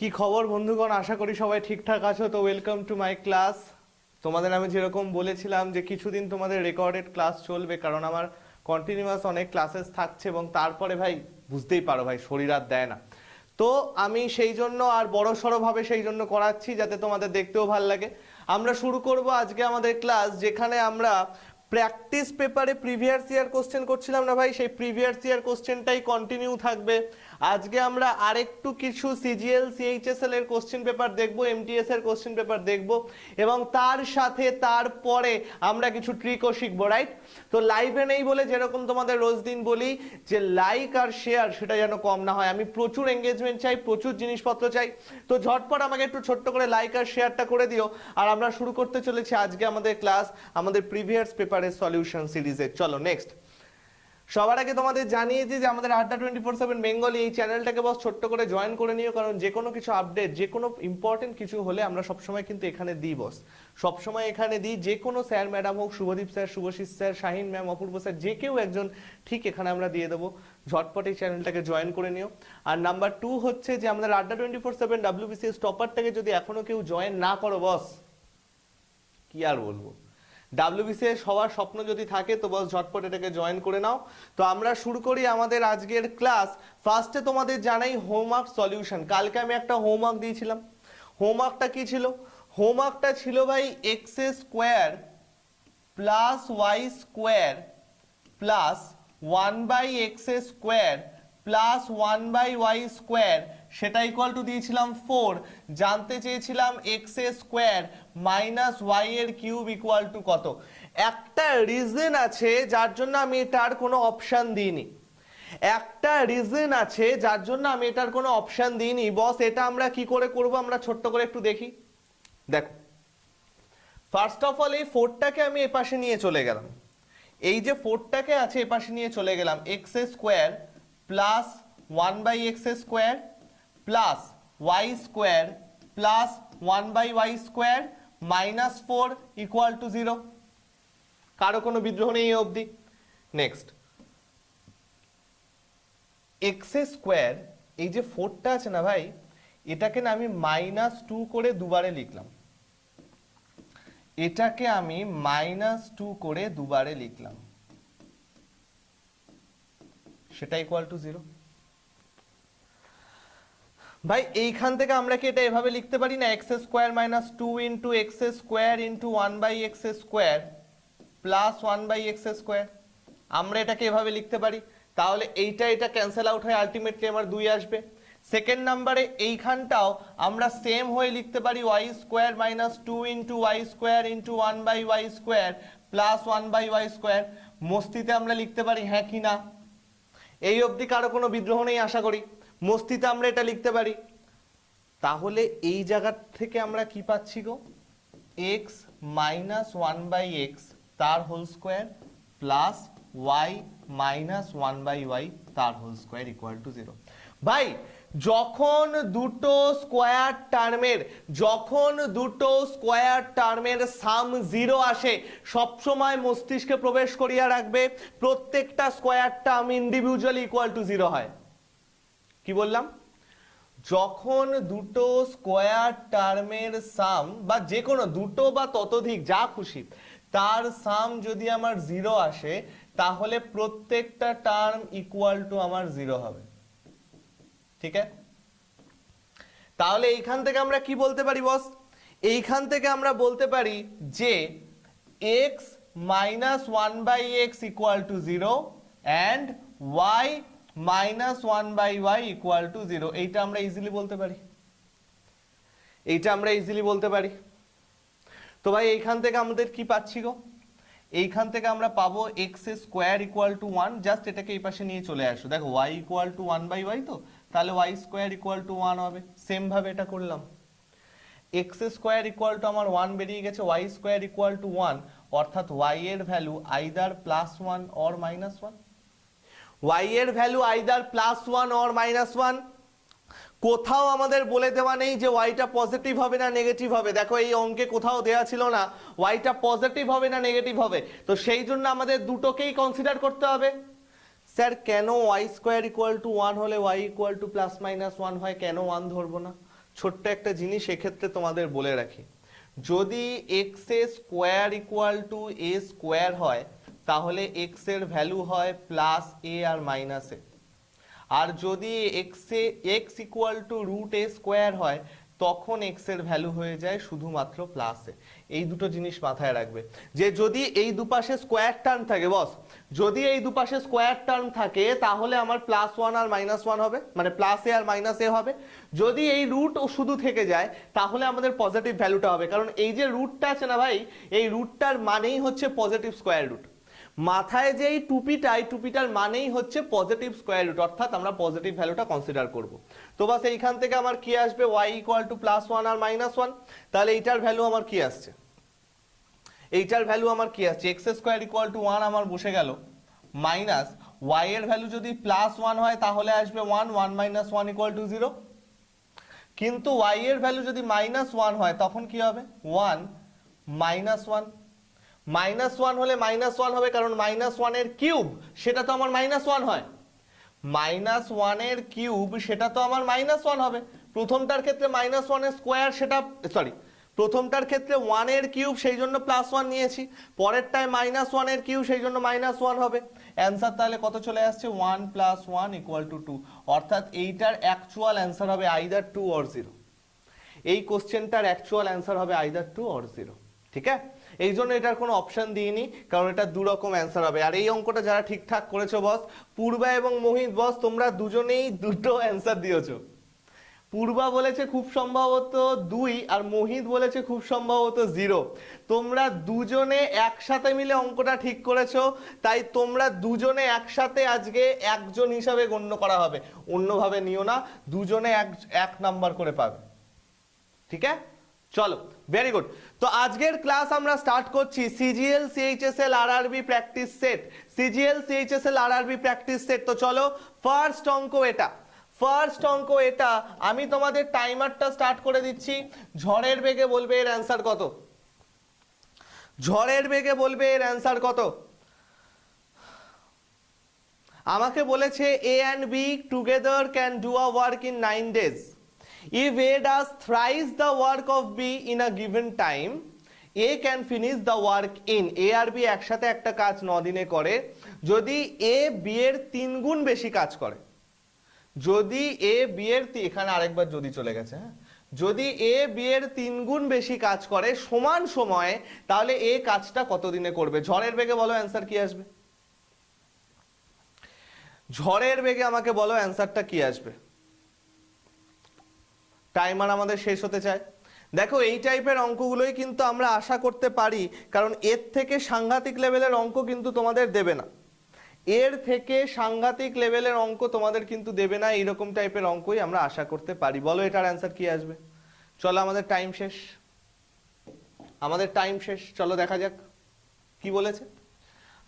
কি খবর বন্ধুগণ, আশা করি সবাই ঠিকঠাক আছো। তো ওয়েলকাম টু মাই ক্লাস। তোমাদের আমি যেরকম বলেছিলাম যে কিছুদিন তোমাদের রেকর্ডেড ক্লাস চলবে, কারণ আমার কন্টিনিউয়াস অনেক ক্লাসেস থাকছে এবং তারপরে ভাই বুঝতেই পারো ভাই শরীর আর দেয় না। তো আমি সেই জন্য আর বড় সড়োভাবে সেই জন্য করাচ্ছি যাতে তোমাদের দেখতেও ভাল লাগে। আমরা শুরু করব আজকে আমাদের ক্লাস, যেখানে আমরা প্র্যাকটিস পেপারে প্রিভিয়াস ইয়ার কোশ্চেন করছিলাম না ভাই, সেই প্রিভিয়াস ইয়ার কোশ্চেনটাই কন্টিনিউ থাকবে। আজকে আমরা আরেকটু কিছু সিজিএল সিএইচএসএল এর কোশ্চেন পেপার দেখব, এমটিএস এর কোশ্চেন পেপার দেখব এবং তার সাথে তারপরে আমরা কিছু ট্রিকও শিখবো, রাইট? তো লাইভে নেই বলে যেরকম তোমাদের রোজ দিন বলি যে লাইক আর শেয়ার সেটা যেন কম না হয়। আমি প্রচুর এঙ্গেজমেন্ট চাই, প্রচুর জিনিসপত্র চাই। তো ঝটপট আমাকে একটু ছোট্ট করে লাইক আর শেয়ারটা করে দিও। আর আমরা শুরু করতে চলেছি আজকে আমাদের ক্লাস, আমাদের প্রিভিয়াস পেপারের সলিউশন সিরিজের। চলো নেক্সট। সবার আগে তোমাদের জানিয়ে দিই যে আমাদের আড্ডা 24/7 বেঙ্গলি এই চ্যানেলটাকে বস ছোট্ট করে জয়েন করে নিও, কারণ যে কোনো কিছু আপডেট, যে কোনো ইম্পর্টেন্ট কিছু হলে আমরা সবসময় কিন্তু এখানে দিই বস, সবসময় এখানে দিই। যে কোনো স্যার ম্যাডাম হোক, Shubhadeep sir, Shubhashis sir, Shahin ma'am, Apurba sir, যে কেউ একজন ঠিক এখানে আমরা দিয়ে দেবো। ঝটপট এই চ্যানেলটাকে জয়েন করে নিও। আর নাম্বার 2 হচ্ছে যে আমাদের আড্ডা 24/7 WBCS টপারটাকে যদি এখনো কেউ জয়েন না করো বস, কি আর বলবো, ডাব্লিউবিসিএস হওয়ার স্বপ্ন যদি থাকে তো বস ঝটপট এটাকে জয়েন করে নাও। তো আমরা শুরু করি আমাদের আজকের ক্লাস। ফার্স্টে তোমাদের জানাই হোমওয়ার্ক সলিউশন। কালকে আমি একটা হোমওয়ার্ক দিয়েছিলাম। হোমওয়ার্কটা কি ছিল? হোমওয়ার্কটা ছিল ভাই x square plus y square plus 1/x square plus 1/y square, সেটা ইকুয়াল টু দিয়েছিলাম 4। জানতে চেয়েছিলাম এক্স স্কোয়ার মাইনাস ওয়াই এর কিউব ইকুয়াল টু কত। একটা রিজন আছে যার জন্য আমি এটার কোনো অপশন দিইনি, একটা রিজন আছে যার জন্য আমি এটার কোনো অপশন দিইনি বস। এটা আমরা কি করে করব, আমরা ছোট্ট করে একটু দেখি। দেখো, ফার্স্ট অফ অল এই 4টাকে আমি এপাশে নিয়ে চলে গেলাম। এই যে 4টাকে আছে এপাশে নিয়ে চলে গেলাম, x square plus 1/x square plus y square plus 1/y square minus 4 equal to 0। কারো কোনো বিদ্রোহ নেই অবধি। নেক্সট, এক্স স্কোয়ার, এই যে 4টা আছে না ভাই, এটাকে না আমি -2 করে দুবারে লিখলাম। এটাকে আমি -2 করে দুবারে লিখলাম, সেটা ইকুয়াল টু 0। ভাই এইখান থেকে আমরা কি এটা এভাবে লিখতে পারি না, x square minus 2 into x square into 1/x square plus 1/x square? আমরা এটাকে এভাবে লিখতে পারি। তাহলে এটা ক্যান্সেল আউট হয়ে আলটিমেটলি আমার 2 আসবে। সেকেন্ড নাম্বারে এইখানটাও আমরা সেম হয়ে লিখতে পারি Y square minus 2 into Y square into 1/y square plus 1/y square. মস্তিতে আমরা লিখতে পারি, হ্যাঁ কি না? এই অবধি কারো কোনো বিদ্রোহ নেই আশা করি। মস্তিতে আমরা এটা লিখতে পারি। তাহলে এই জায়গা থেকে আমরা কি পাচ্ছি গো, x মাইনাস 1/x তার whole square plus y minus 1/y তার হোল স্কোয়ার ইকুয়াল টু 0। ভাই যখন দুটো স্কোয়ার টার্মের সাম 0 আসে, সবসময় মস্তিষ্কে প্রবেশ করিয়া রাখবে প্রত্যেকটা square term individually equal to 0 হয়। কি বললাম? যখন দুটো স্কোয়ার টার্মের সাম, বা যে কোনো দুটো বা ততোধিক যা খুশি, তার সাম যদি আমার 0 আসে, তাহলে প্রত্যেকটা টার্ম ইকুয়াল টু আমার 0 হবে। ঠিক আছে? তাহলে এইখান থেকে আমরা কি বলতে পারি বস? এইখান থেকে আমরা বলতে পারি যে x minus 1/x equal to 0 and y minus 1/y equal to 0। এইটা আমরা ইজিলি বলতে পারি। তো ভাই এইখান থেকে আমাদের কি পাচ্ছি গো? এইখান থেকে আমরা পাবো x square equal to 1। Just এটাকে এই পাশে নিয়ে চলে আসো। দেখো y ইকুয়াল টু 1/y, তো তাহলে y স্কোয়ার ইকুয়াল টু 1 হবে। সেম ভাবে এটা করলাম, এক্স স্কোয়ার ইকুয়াল টু আমার 1 বেরিয়ে গেছে, y স্কোয়ার ইকুয়াল টু 1, অর্থাৎ y এর ভ্যালু আইদার +1 অর -1। y এর ভ্যালু আইদার +1 অর -1। কোথাও আমাদের বলে দেওয়া নেই যে ওয়াইটা পজিটিভ হবে না নেগেটিভ হবে। দেখো এই অঙ্কে কোথাও দেওয়া ছিল না ওয়াইটা পজিটিভ হবে না নেগেটিভ হবে। তো সেই জন্য আমাদের দুটোকেই কনসিডার করতে হবে। স্যার কেন ওয়াই স্কোয়ার ইকুয়াল টু 1 হলে ওয়াই ইকুয়াল টু +-1 হয়, কেন 1 ধরবো না? ছোট্ট একটা জিনিস এক্ষেত্রে তোমাদের বলে রাখি, যদি x A square equal to A square হয় তাহলে এক্স এর ভ্যালু হয় plus A R minus a, আর যদি x equal to root a square হয় তখন এক্স এর ভ্যালু হয়ে যায় শুধুমাত্র প্লাস এ। এই দুটো জিনিস মাথায় রাখবে, যে যদি এই দুপাশে স্কোয়ার টার্ম থাকে বস, যদি এই দুপাশে স্কোয়ার টার্ম থাকে তাহলে আমার প্লাস ওয়ান আর মাইনাস ওয়ান হবে, মানে প্লাস এ আর মাইনাস এ হবে। যদি এই রুট ও শুধু থেকে যায় তাহলে আমাদের পজিটিভ ভ্যালুটা হবে, কারণ এই যে রুটটা আছে না ভাই, এই রুটটার মানেই হচ্ছে পজিটিভ স্কোয়ার রুট। মাথায় যে এই টুপিটার মানেই হচ্ছে পজিটিভ স্কোয়ার রুট, অর্থাৎ আমরা পজিটিভ ভ্যালুটা কনসিডার করব। তো বাস এইখান থেকে আমার কি আসবে, y equal to plus one আর মাইনাস ওয়ান। তাহলে এইটার ভ্যালু আমার কি আসছে, এইটার ভ্যালু আমার কি আসছে, x square equal to one আমার বসে গেল, মাইনাস ওয়াই এর ভ্যালু যদি প্লাস ওয়ান হয় তাহলে আসবে one, one minus one equal two zero. কিন্তু ওয়াই এর ভ্যালু যদি মাইনাস ওয়ান হয় তখন কি হবে, one minus one. Minus one হলে মাইনাস ওয়ান হবে, কারণ মাইনাস ওয়ানের কিউব সেটা তো আমার মাইনাস ওয়ান হয়, মাইনাস ওয়ানের কিউব সেটা তো আমার মাইনাস ওয়ান হবে। প্রথমটার ক্ষেত্রে মাইনাস ওয়ানের স্কোয়ার, সেটা সরি প্রথমটার ক্ষেত্রে ওয়ানের কিউব সেই জন্য প্লাস ওয়ান নিয়েছি, পরেরটায় মাইনাস ওয়ানের কিউব সেই জন্য মাইনাস ওয়ান হবে। অ্যান্সার তাহলে কত চলে আসছে, one plus one equal to two, অর্থাৎ এইটার অ্যাকচুয়াল অ্যান্সার হবে আইদার টু অর জিরো। এই কোশ্চেনটার অ্যাকচুয়াল অ্যান্সার হবে আইদার টু অর জিরো, ঠিক আছে। এই জন্য এটার কোনো অপশন দিইনি, কারণ এটা দু রকম অ্যান্সার হবে। আর এই অঙ্কটা যারা ঠিকঠাক করেছো বস, পূর্বা এবং মোহিত বস, তোমরা দুজনেই দুটো অ্যান্সার দিয়েছো। পূর্বা বলেছে খুব সম্ভবত 2 আর মোহিত বলেছে খুব সম্ভবত 0। তোমরা দুজনে একসাথে মিলে অঙ্কটা ঠিক করেছো, তাই তোমরা দুজনে একসাথে আজকে একজন হিসাবে গণ্য করা হবে, অন্যভাবে নিও না, দুজনে এক নাম্বার করে পাবে, ঠিক আছে। চলো, ভেরি গুড। তো আজকের ক্লাস আমরা স্টার্ট করছি CGL CHSL RRB practice set, CGL CHSL RRB practice set. তো চলো, ফার্স্ট অঙ্ক এটা, ফার্স্ট অঙ্ক এটা। আমি তোমাদের টাইমারটা স্টার্ট করে দিচ্ছি। ঝড়ের বেগে বলবে এর অ্যান্সার কত, ঝড়ের বেগে বলবে এর অ্যান্সার কত। আমাকে বলেছে A and B together can do a work in 9 days. If A does thrice the work of B in a given time, A can finish the work in, A আর B একসাথে একটা কাজ 9 দিনে করে যদি A B এর 3 গুণ বেশি কাজ করে। যদি A B এর, এখানে আরেকবার যদি চলে গেছে, হ্যাঁ, যদি A B এর 3 গুণ বেশি কাজ করে সমান সময়ে, তাহলে A কাজটা কত দিনে করবে। ঝড়ের বেগে বলো অ্যান্সার কি আসবে, ঝড়ের বেগে আমাকে বলো অ্যান্সারটা কি আসবে। টাইমার আমাদের শেষ হতে চায়। দেখো এই টাইপের অঙ্কগুলোই কিন্তু আমরা আশা করতে পারি, কারণ এর থেকে সাংঘাতিক লেভেলের অঙ্ক কিন্তু তোমাদের দেবে না, এর থেকে সাংঘাতিক লেভেলের অঙ্ক তোমাদের কিন্তু দেবে না, এইরকম টাইপের অঙ্কই আমরা আশা করতে পারি। বলো এটার অ্যান্সার কি আসবে। চলো, আমাদের টাইম শেষ, আমাদের টাইম শেষ, চলো দেখা যাক কি বলেছে।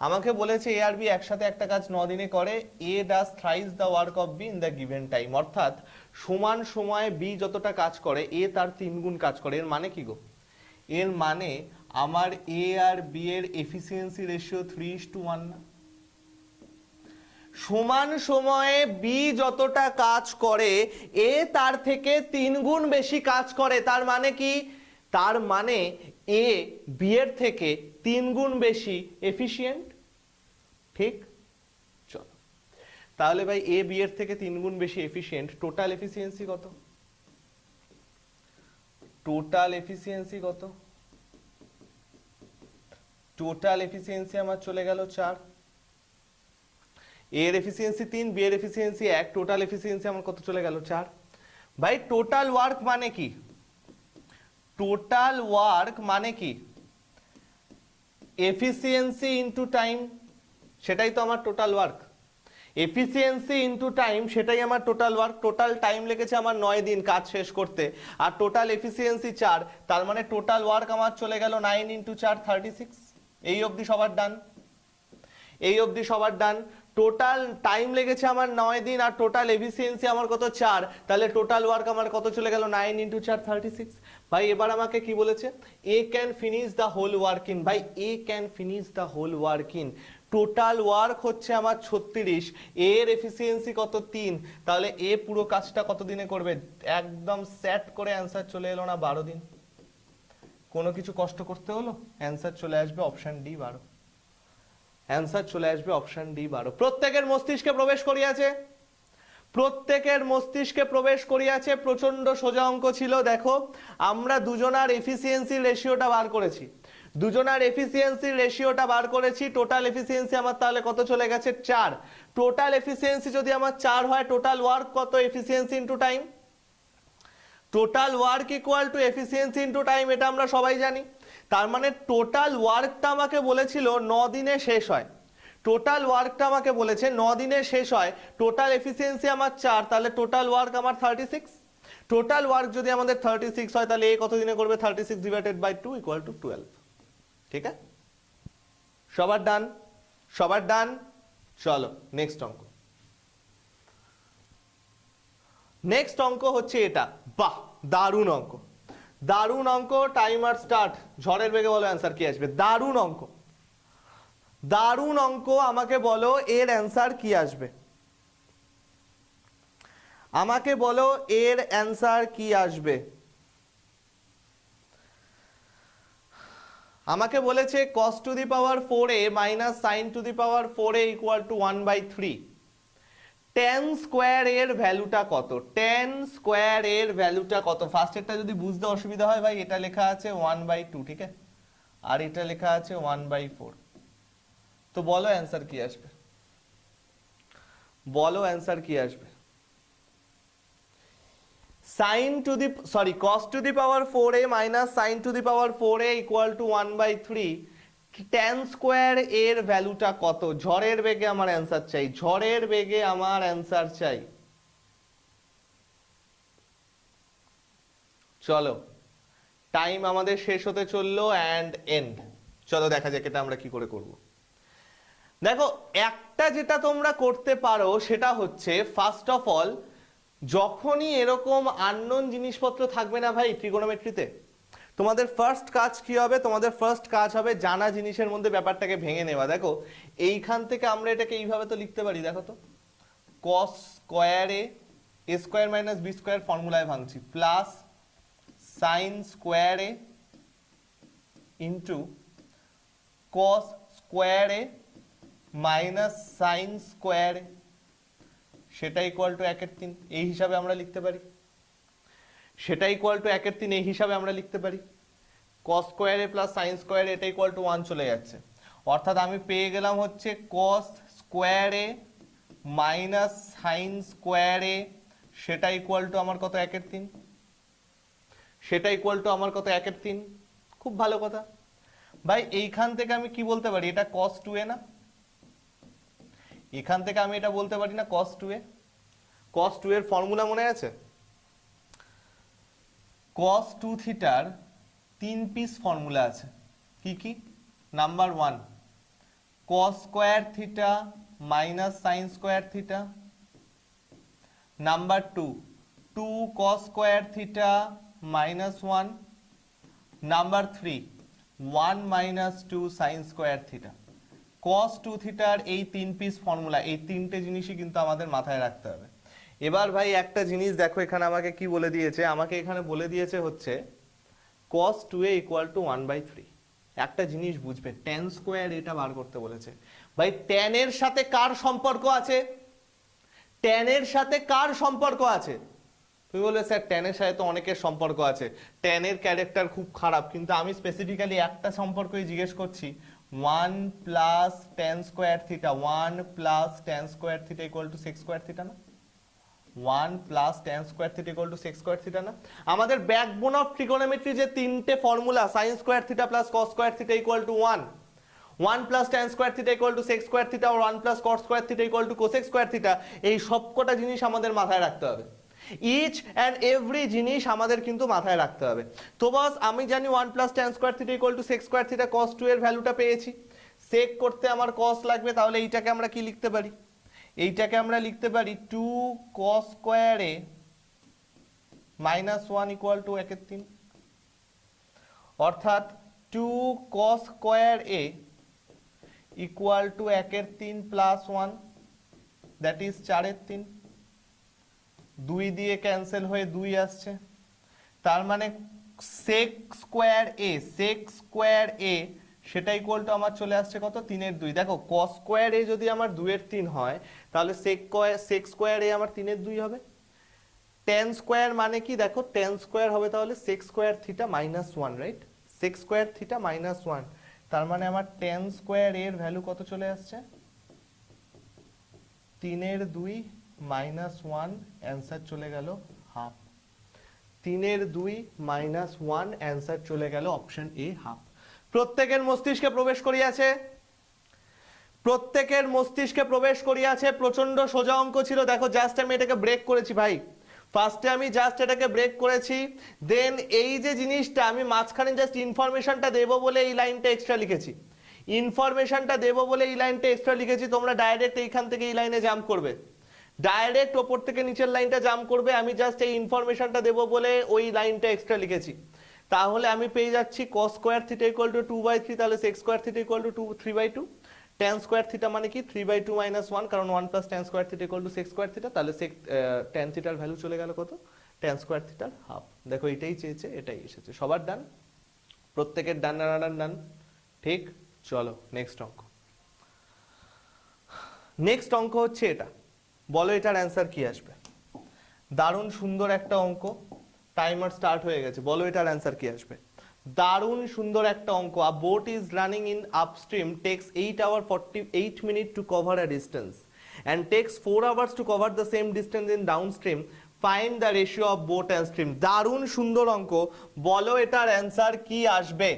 আমাকে বলেছে এ আর বি একসাথে একটা কাজ 9 দিনে করে, এ does thrice the work of be in the given time, অর্থাৎ সমান সময়ে বি যতটা কাজ করে এ তার 3 গুণ কাজ করে। এর মানে কি গো, এর মানে আমার এ আর বি এর এফিসিয়েন্সি রেশিও 3:1 না। সমান সময়ে বি যতটা কাজ করে এ তার থেকে 3 গুণ বেশি কাজ করে, তার মানে কি, তার মানে এ বি এর থেকে 3 গুণ বেশি এফিশিয়েন্ট, ঠিক। চলো তাহলে ভাই এ বি এর থেকে 3 গুণ বেশি এফিশিয়েন্ট, টোটাল এফিসিয়েন্সি কত, টোটাল এফিসিয়েন্সি কত, টোটাল এফিসিয়েন্সি আমার চলে গেল 4, এর এফিসিয়েন্সি 3, বি এর এফিসিয়েন্সি 1, টোটাল এফিসিয়েন্সি আমার কত চলে গেল 4। ভাই টোটাল ওয়ার্ক মানে কি, টোটাল ওয়ার্ক মানে কি, এফিসিয়েন্সি ইনটু টাইম, সেটাই তো আমার total work. Efficiency into time সেটাই আমার টোটাল ওয়ার্ক। টোটাল টাইম লেগেছে আমার 9 দিন কাজ শেষ করতে, আর টোটাল এফিসিয়েন্সি 4, তার মানে টোটাল ওয়ার্ক আমার চলে গেল 9 × 4 36। এই অবধি সবার ডান, এই অবধি সবার ডান। টোটাল টাইম লেগেছে আমার 9 দিন আর টোটাল এফিসিয়েন্সি আমার কত 4, তাহলে টোটাল ওয়ার্ক আমার কত চলে গেল 9 × 4 36। ভাই এবার আমাকে কি বলেছে, A can finish the whole work in, ভাই A can finish the whole work in total work হচ্ছে আমার 36, এর এফিসিয়েন্সি কত 3, তাহলে এ পুরো কাজটা কত দিনে করবে? একদম সেট করে অ্যান্সার চলে এলো না 12 দিন। কোনো কিছু কষ্ট করতে হলো, অ্যান্সার চলে আসবে অপশন ডি 12। অ্যান্সার চলে আসবে অপশন ডি 12। প্রত্যেকের মস্তিষ্কে প্রবেশ করিয়াছে, প্রত্যেকের মস্তিষ্কে প্রবেশ করিয়াছে। প্রচন্ড সোজা অঙ্ক ছিল। দেখো আমরা দুজনার এফিসিয়েন্সি রেশিওটা বার করেছি, দুজনার এফিসিয়েন্সি রেশিওটা বার করেছি। টোটাল এফিসিয়েন্সি আমার তাহলে কত চলে গেছে? 4। টোটাল এফিসিয়েন্সি যদি আমার 4 হয়, টোটাল ওয়ার্ক কত? Efficiency into time. Total work equal to efficiency into time, এটা আমরা সবাই জানি। তার মানে টোটাল ওয়ার্কটা আমাকে বলেছিল 9 দিনে শেষ হয়। টোটাল ওয়ার্কটা আমাকে বলেছে 9 দিনে শেষ হয়। টোটাল এফিসিয়েন্সি আমার 4, তাহলে টোটাল ওয়ার্ক আমার 36। টোটাল ওয়ার্ক যদি আমাদের 36 হয়, তাহলে এ কত দিনে করবে? 36 ডিভাইডেড বাই 2 ইকুয়াল টু 12। ঠিক আছে, সবার ডান? সবার ডান। চলো নেক্সট অঙ্ক। নেক্সট অঙ্ক হচ্ছে এটা। বাহ, দারুণ অঙ্ক, দারুণ অঙ্ক। Timer start. ঝড়ের বেগে বলো অ্যান্সার কি আসবে। দারুণ অঙ্ক, দারুণ অঙ্ক। আমাকে বলো এর অ্যান্সার কি আসবে, আমাকে বলো এর অ্যান্সার কি আসবে। আমাকে বলেছে cos to the power 4a minus sine to the power 4a equal to 1/3। tan square এর ভ্যালুটা কত? tan স্কোয়ার এর ভ্যালুটা কত? ফার্স্টেরটা যদি বুঝতে অসুবিধা হয় ভাই, এটা লেখা আছে 1/2, ঠিক আছে, আর এটা লেখা আছে 1/4। তো বলো অ্যান্সার কি আসবে, বলো অ্যান্সার কি আসবে। sin to the cos to the power 4a minus sine to the power 4a equal to 1/3। tan square এর ভ্যালুটা কত? ঝড়ের বেগে আমার অ্যান্সার চাই, ঝড়ের বেগে আমার অ্যান্সার চাই। চলো টাইম আমাদের শেষ হতে চললো, অ্যান্ড এন্ড। চলো দেখা যাক এটা আমরা কি করে করব। দেখো একটা যেটা তোমরা করতে পারো সেটা হচ্ছে, ফার্স্ট অফ অল, যখনই এরকম আননোন জিনিসপত্র থাকবে না ভাই ট্রিগোনোমেট্রিতে, তোমাদের ফার্স্ট কাজ কি হবে? তোমাদের ফার্স্ট কাজ হবে জানা জিনিসের মধ্যে ব্যাপারটাকে ভেঙে নেওয়া। দেখো এইখান থেকে আমরা এটাকে এইভাবে তো লিখতে পারি, দেখো তো, cos square A square minus B square ফর্মুলায় ভাঙছি, plus sine square A into cos square A minus sine square A, সেটা ইকুয়াল টু 1/3। এই হিসাবে আমরা লিখতে পারি, সেটা ইকুয়াল টু 1/3 এই হিসাবে আমরা লিখতে পারি। cos স্কোয়ার এ প্লাস সাইন স্কোয়ার এটা ইকুয়াল টু 1 চলে যাচ্ছে, অর্থাৎ আমি পেয়ে গেলাম হচ্ছে cos square A minus sine square A, সেটা ইকুয়াল টু আমার কত? 1/3। সেটা ইকুয়াল টু আমার কত? 1/3। খুব ভালো কথা ভাই। এইখান থেকে আমি কি বলতে পারি? এটা cos 2a না? এখান থেকে আমি এটা বলতে পারি না cos 2a? cos 2 এর ফর্মুলা মনে আছে? cos 2 থিটার 3 পিস ফর্মুলা আছে। কি কি? Number 1 cos square theta minus sine square theta. Number 2 cos square theta minus 1। Number 3 1 minus 2 sine square theta. cos 2 থিটার এই 3 পিস ফর্মুলা, এই তিনটে জিনিসই কিন্তু আমাদের মাথায় রাখতে হবে। এবার ভাই একটা জিনিস দেখো, এখানে আমাকে কি বলে দিয়েছে? আমাকে এখানে বলে দিয়েছে হচ্ছে cos 2a ইকুয়াল টু 1/3। একটা জিনিস বুঝবে, tan স্কোয়ার এটা বার করতে বলেছে। ভাই tan এর সাথে কার সম্পর্ক আছে? tan এর সাথে কার সম্পর্ক আছে? তুমি বলবে স্যার tan এর সাথে তো অনেকের সম্পর্ক আছে, tan এর ক্যারেক্টার খুব খারাপ, কিন্তু আমি স্পেসিফিক্যালি একটা সম্পর্কই জিজ্ঞেস করছি। 1 plus tan square theta, 1 plus tan square theta equal to sec square theta না? 1 plus tan square theta equal to sec square theta না? আমাদের ব্যাকবোন অফ ট্রিগোনোমেট্রি যে তিনটে formula, sin square theta plus cos square theta equal to 1, 1 plus tan square theta equal to sec square theta, আর 1 plus cos square theta equal to cosec square theta, এই সবকটা জিনিস আমাদের মাথায় রাখতে হবে। ইচ অ্যান্ড এভরি জিনিস আমাদের কিন্তু মাথায় রাখতে হবে। তো বস আমি জানি 1 plus tan square theta equal to sec square theta, cos 2 এর ভ্যালুটা পেয়েছি। sec করতে আমার cos লাগবে, তাহলে এইটাকে আমরা কি লিখতে পারি? এইটাকে আমরা লিখতে পারি 2 cos square A minus 1 equal to 1/3। অর্থাৎ 2 cos square A equal to 1/3 plus 1 that is 4/3, 2 দিয়ে ক্যান্সেল হয়ে 2 আসছে, তার মানে sec স্কোয়ার a সেটা ইকুয়াল টু আমার চলে আসছে কত 3/2। দেখো cos স্কোয়ার a যদি আমার 2/3 হয় তাহলে sec স্কোয়ার a আমার 3/2 হবে। tan স্কোয়ার মানে কি, দেখো tan স্কোয়ার হবে তাহলে sec square theta minus 1, right, sec square theta minus 1, তার মানে আমার tan স্কোয়ার এর ভ্যালু কত চলে আসছে 3/2 মাইনাস 1, অ্যান্সার চলে গেল হাফ। 3/2 মাইনাস 1, অ্যান্সার চলে গেল অপশন এ হাফ। প্রত্যেকের মস্তিষ্কে প্রবেশ করিয়াছে, প্রত্যেকের মস্তিষ্কে প্রবেশ করিয়াছে। প্রচন্ড সোজা অঙ্ক ছিল, দেখো জাস্ট আমি এটাকে ব্রেক করেছি ভাই, ফার্স্টে আমি জাস্ট এটাকে ব্রেক করেছি, দেন এই যে জিনিসটা আমি মাঝখানে জাস্ট ইনফরমেশনটা দেবো বলে এই লাইনটা এক্সট্রা লিখেছি, ইনফরমেশনটা দেবো বলে এই লাইনটা এক্সট্রা লিখেছি। তোমরা ডাইরেক্ট এইখান থেকে এই লাইনে জাম্প করবে, ডাইরেক্ট ওপর থেকে নিচের লাইনটা জাম্প করবে, আমি জাস্ট এই ইনফরমেশনটা দেবো বলে ওই লাইনটা এক্সট্রা লিখেছি। তাহলে আমি পেয়ে যাচ্ছি cos square theta equal two 2/3, তাহলে sec square theta equal two 3/2, tan square theta মানে কি 3/2 মাইনাস 1, কারণ 1 plus tan square theta equal to sec square theta, তাহলে tan থিটার ভ্যালু চলে গেল কত tan স্কোয়ার থিটার হাফ। দেখো এটাই চেয়েছে, এটাই এসেছে, সবার ডান, প্রত্যেকের ডান ডান ডান, ঠিক। চলো নেক্সট অঙ্ক। নেক্সট অঙ্ক হচ্ছে এটা, বলো এটার অ্যান্সার কি আসবে। দারুণ সুন্দর একটা অঙ্ক, টাইমার স্টার্ট হয়ে গেছে, বলো এটার অ্যান্সার কি আসবে। দারুণ সুন্দর একটা অঙ্ক। A boat is running in upstream takes 8 hours 48 minutes to cover a distance and takes 4 hours to cover the same distance in downstream. Find the ratio of boat and stream. দারুণ সুন্দর অঙ্ক, বলো এটার অ্যান্সার কি আসবে।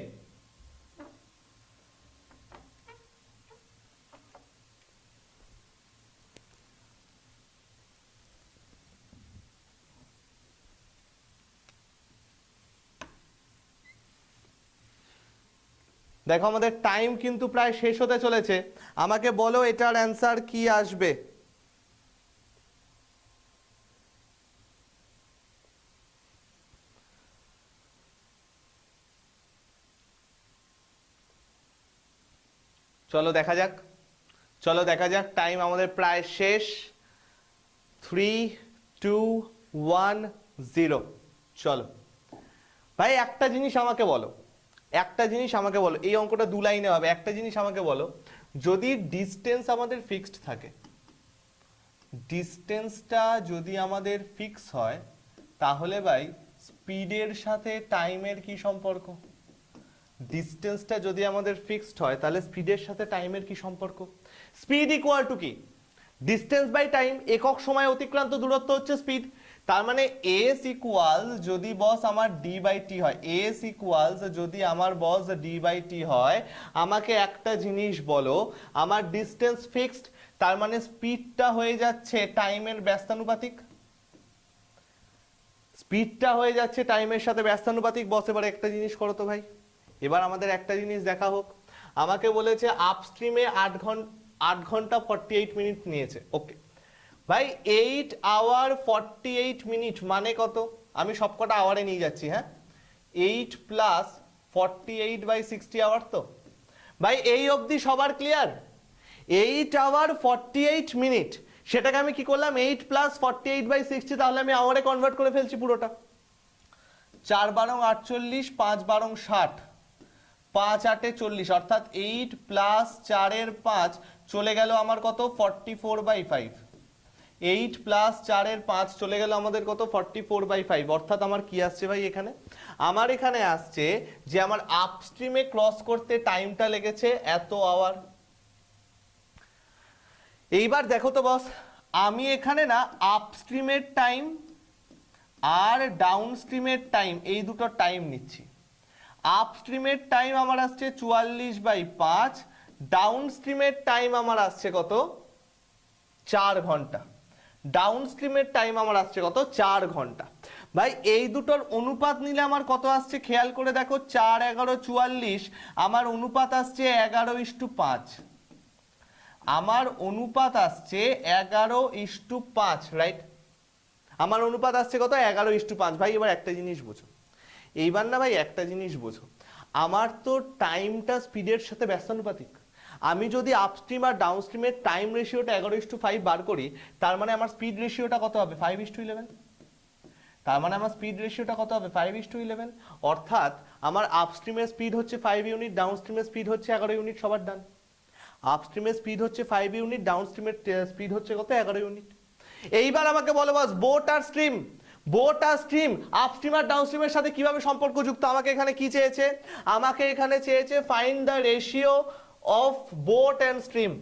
দেখো আমাদের time কিন্তু প্রায় শেষ হতে চলেছে, আমাকে বলো এটার অ্যান্সার কি আসবে। চলো দেখা যাক, চলো দেখা যাক, টাইম আমাদের প্রায় শেষ। 3 2 1 0। চলো ভাই একটা জিনিস আমাকে বলো, একটা জিনিস আমাকে বলো, এই অঙ্কটা 2 লাইনে হবে, একটা জিনিস আমাকে বলো, যদি ডিসটেন্স আমাদের ফিক্সড থাকে, ডিসটেন্সটা যদি আমাদের ফিক্স হয় তাহলে ভাই স্পিডের সাথে টাইমের কি সম্পর্ক। ডিসটেন্সটা যদি আমাদের ফিক্সড হয় তাহলে স্পিডের সাথে টাইমের কি সম্পর্ক। স্পিড ইকুয়াল টু কি, ডিসটেন্স বাই টাইম, একক সময় অতিক্রান্ত দূরত্ব হচ্ছে স্পিড। তার মানে এস ইকুয়াল যদি বস আমার ডি বাই টি হয়, এস ইকুয়াল যদি আমার বস ডি বাই টি হয়, আমাকে একটা জিনিস বলো, আমার ডিসটেন্স ফিক্সড, তার মানে স্পিডটা হয়ে যাচ্ছে টাইমের ব্যস্তানুপাতিক, স্পিডটা হয়ে যাচ্ছে টাইমের সাথে ব্যস্তানুপাতিক। বস এবার একটা জিনিস করো তো ভাই, এবার আমাদের একটা জিনিস দেখা হোক। আমাকে বলেছে আপস্ট্রিমে 8 ঘন্টা 48 মিনিট নিয়েছে, ওকে ভাই 8 hour 48 মিনিট মানে কত, আমি সবকটা আওয়ারে নিয়ে যাচ্ছি, হ্যাঁ 8 প্লাস 48 বাই 60 আওয়ার। তো ভাই এই অবধি সবার ক্লিয়ার, 8 hour 48 মিনিট, সেটাকে আমি কি করলাম 8 প্লাস 48 বাই 60, তাহলে আমি আওয়ারে কনভার্ট করে ফেলছি পুরোটা। 4 বারং 48, 5 বারং 60, 5 8 40, অর্থাৎ 8 প্লাস 4 এর 5 চলে গেল আমার কত 44/5, 8 প্লাস 4 এর 5 চলে গেল আমাদের কত 44/5, অর্থাৎ আমার কি আসছে ভাই এখানে, আমার এখানে আসছে যে আমার আপস্ট্রিমে ক্রস করতে টাইমটা লেগেছে এত আওয়ার। এইবার দেখো তো বস, আমি এখানে না আপস্ট্রিমের টাইম আর ডাউনস্ট্রিমের টাইম এই দুটো টাইম নিচ্ছি। আপস্ট্রিমের টাইম আমার আসছে 44/5, ডাউনস্ট্রিমের টাইম আমার আসছে কত 4 ঘন্টা, ডাউনস্ট্রিমের টাইম আমার আসছে কত 4 ঘন্টা। ভাই এই দুটোর অনুপাত নিলে আমার কত আসছে খেয়াল করে দেখো, 4 11 44, আমার অনুপাত আসছে 11:5, আমার অনুপাত আসছে 11:5, রাইট, আমার অনুপাত আসছে কত 11:5। ভাই এবার একটা জিনিস বোঝো, এইবার না ভাই একটা জিনিস বোঝো, আমার তো টাইমটা স্পিডের সাথে ব্যস্তানুপাতিক, আমি যদি আপস্ট্রিম আর ডাউনস্ট্রিমের টাইম রেশিওটা 11:5 বার করি, তার মানে আমার স্পিড রেশিওটা কত হবে? 5:11। তার মানে আমার স্পিড রেশিওটা কত হবে? 5:11। অর্থাৎ আমার আপস্ট্রিমের স্পিড হচ্ছে 5 ইউনিট, ডাউনস্ট্রিমের স্পিড হচ্ছে 11 ইউনিট। সবার ডান। আপস্ট্রিমের স্পিড হচ্ছে 5 ইউনিট, ডাউনস্ট্রিমের স্পিড হচ্ছে কত? 11 ইউনিট। এইবার আমাকে বলো বস, বোট আর স্ট্রিম, বোট আর স্ট্রিম আপস্ট্রিম আর ডাউনস্ট্রিমের সাথে কিভাবে সম্পর্কযুক্ত? আমাকে এখানে কি চেয়েছে? আমাকে এখানে চেয়েছে find the ratio of boat and stream,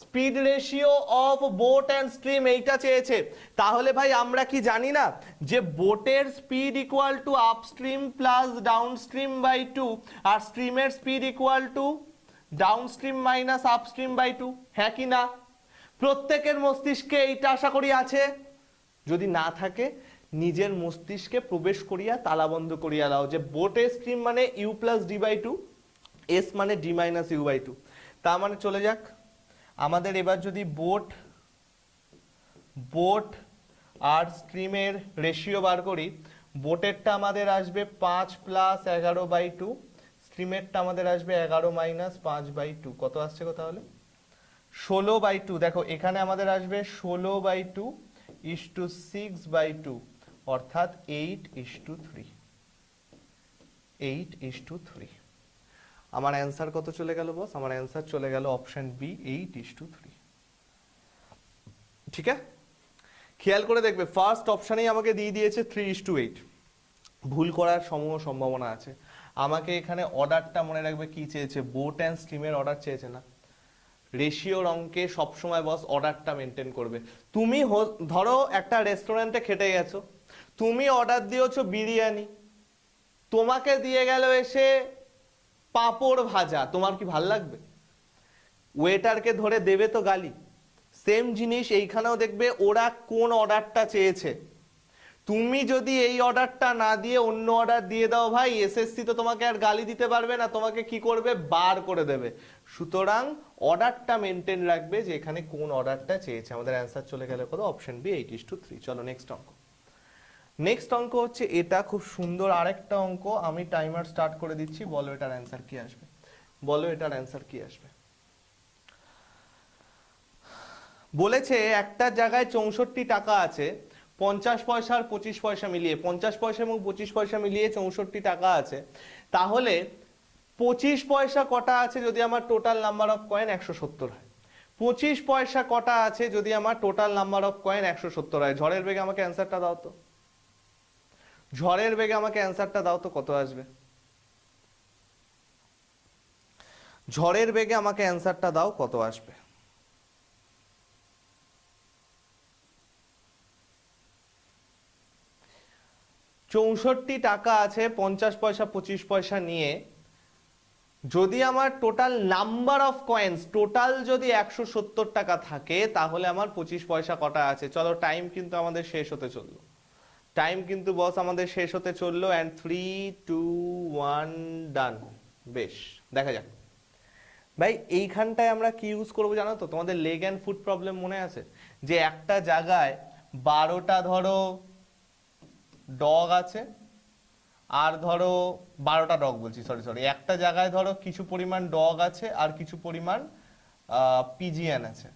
speed ratio of boat and stream, এইটা চেয়েছে। তাহলে ভাই আমরা কি জানি না যে বোটের speed equal to upstream plus downstream by 2, আর স্ট্রিমের speed equal to downstream minus upstream by 2? হ্যাঁ কি না? প্রত্যেকের মস্তিষ্কে এইটা আশা করি আছে। যদি না থাকে নিজের মস্তিষ্কে প্রবেশ করিয়া তালাবন্ধ করিয়া দাও যে বোটের স্ট্রিম মানে u plus d by 2, s মানে ডি মাইনাস ইউ বাই 2। তার মানে চলে যাক আমাদের এবার যদি বোট আর স্ট্রিমের রেশিও বার করি, বোটেরটা আমাদের আসবে 5 প্লাস 11 বাই 2, স্ট্রিমেরটা আমাদের আসবে 11 মাইনাস 5 বাই 2। কত আসছে গো তাহলে? 16 বাই 2। দেখো এখানে আমাদের আসবে 16 বাই 2 ইস টু 6 বাই 2, অর্থাৎ 8:3। 8:3। আমার অ্যান্সার কত চলে গেল বস? আমার অ্যান্সার চলে গেল অপশন বি, 8:3। ঠিক আছে, খেয়াল করে দেখবে ফার্স্ট অপশনেই আমাকে দিয়ে দিয়েছে 3:8। ভুল করার সমূহ সম্ভাবনা আছে। আমাকে এখানে অর্ডারটা মনে রাখবে কি চেয়েছে? বোট অ্যান্ড স্ট্রিমের অর্ডার চেয়েছে না। রেশিওর অঙ্কে সবসময় বস অর্ডারটা মেনটেন করবে। তুমি ধরো একটা রেস্টুরেন্টে খেতে গেছো, তুমি অর্ডার দিয়েছো বিরিয়ানি, তোমাকে দিয়ে গেল এসে পাঁপড় ভাজা, তোমার কি ভাল লাগবে? ওয়েটারকে ধরে দেবে তো গালি। সেম জিনিস এইখানেও দেখবে ওরা কোন অর্ডারটা চেয়েছে। তুমি যদি এই অর্ডারটা না দিয়ে অন্য অর্ডার দিয়ে দাও ভাই, এসএসসি তো তোমাকে আর গালি দিতে পারবে না, তোমাকে কি করবে? বার করে দেবে। সুতরাং অর্ডারটা মেনটেন রাখবে যে এখানে কোন অর্ডারটা চেয়েছে। আমাদের অ্যান্সার চলে গেল কত? Option B, 8:3। চলো নেক্সট অঙ্ক। নেক্সট অঙ্ক হচ্ছে এটা, খুব সুন্দর আরেকটা অঙ্ক। আমি টাইমার স্টার্ট করে দিচ্ছি, বলো এটার অ্যান্সার কি আসবে? বলো এটার অ্যান্সার কি আসবে? বলেছে একটা জায়গায় 64 টাকা আছে, 50 পয়সা আর 25 পয়সা মিলিয়ে, 50 পয়সা এবং 25 পয়সা মিলিয়ে 64 টাকা আছে। তাহলে 25 পয়সা কটা আছে যদি আমার টোটাল নাম্বার অফ কয়েন 170 হয়? 25 পয়সা কটা আছে যদি আমার টোটাল নাম্বার অফ কয়েন 170 হয়? ঝড়ের বেগে আমাকে অ্যান্সারটা দাও তো। ঝড়ের বেগে আমাকে অ্যান্সারটা দাও তো, কত আসবে? ঝড়ের বেগে আমাকে অ্যান্সারটা দাও, কত আসবে? চৌষট্টি টাকা আছে 50 পয়সা 25 পয়সা নিয়ে, যদি আমার total number of coins total যদি 170 টাকা থাকে, তাহলে আমার 25 পয়সা কটা আছে? চলো টাইম কিন্তু আমাদের শেষ হতে চললো, টাইম কিন্তু বস আমাদের শেষ হতে চললো। অ্যান্ড 3, 2, 1 ডান। বেশ, দেখা যাক ভাই এইখানটায় আমরা কি ইউজ করবো জানো তো? তোমাদের লেগ অ্যান্ড ফুট প্রবলেম মনে আছে যে একটা জায়গায় 12টা ধরো ডগ আছে, আর ধরো 12টা ডগ বলছি, সরি, একটা জায়গায় ধরো কিছু পরিমাণ ডগ আছে আর কিছু পরিমাণ পিজিএন আছে।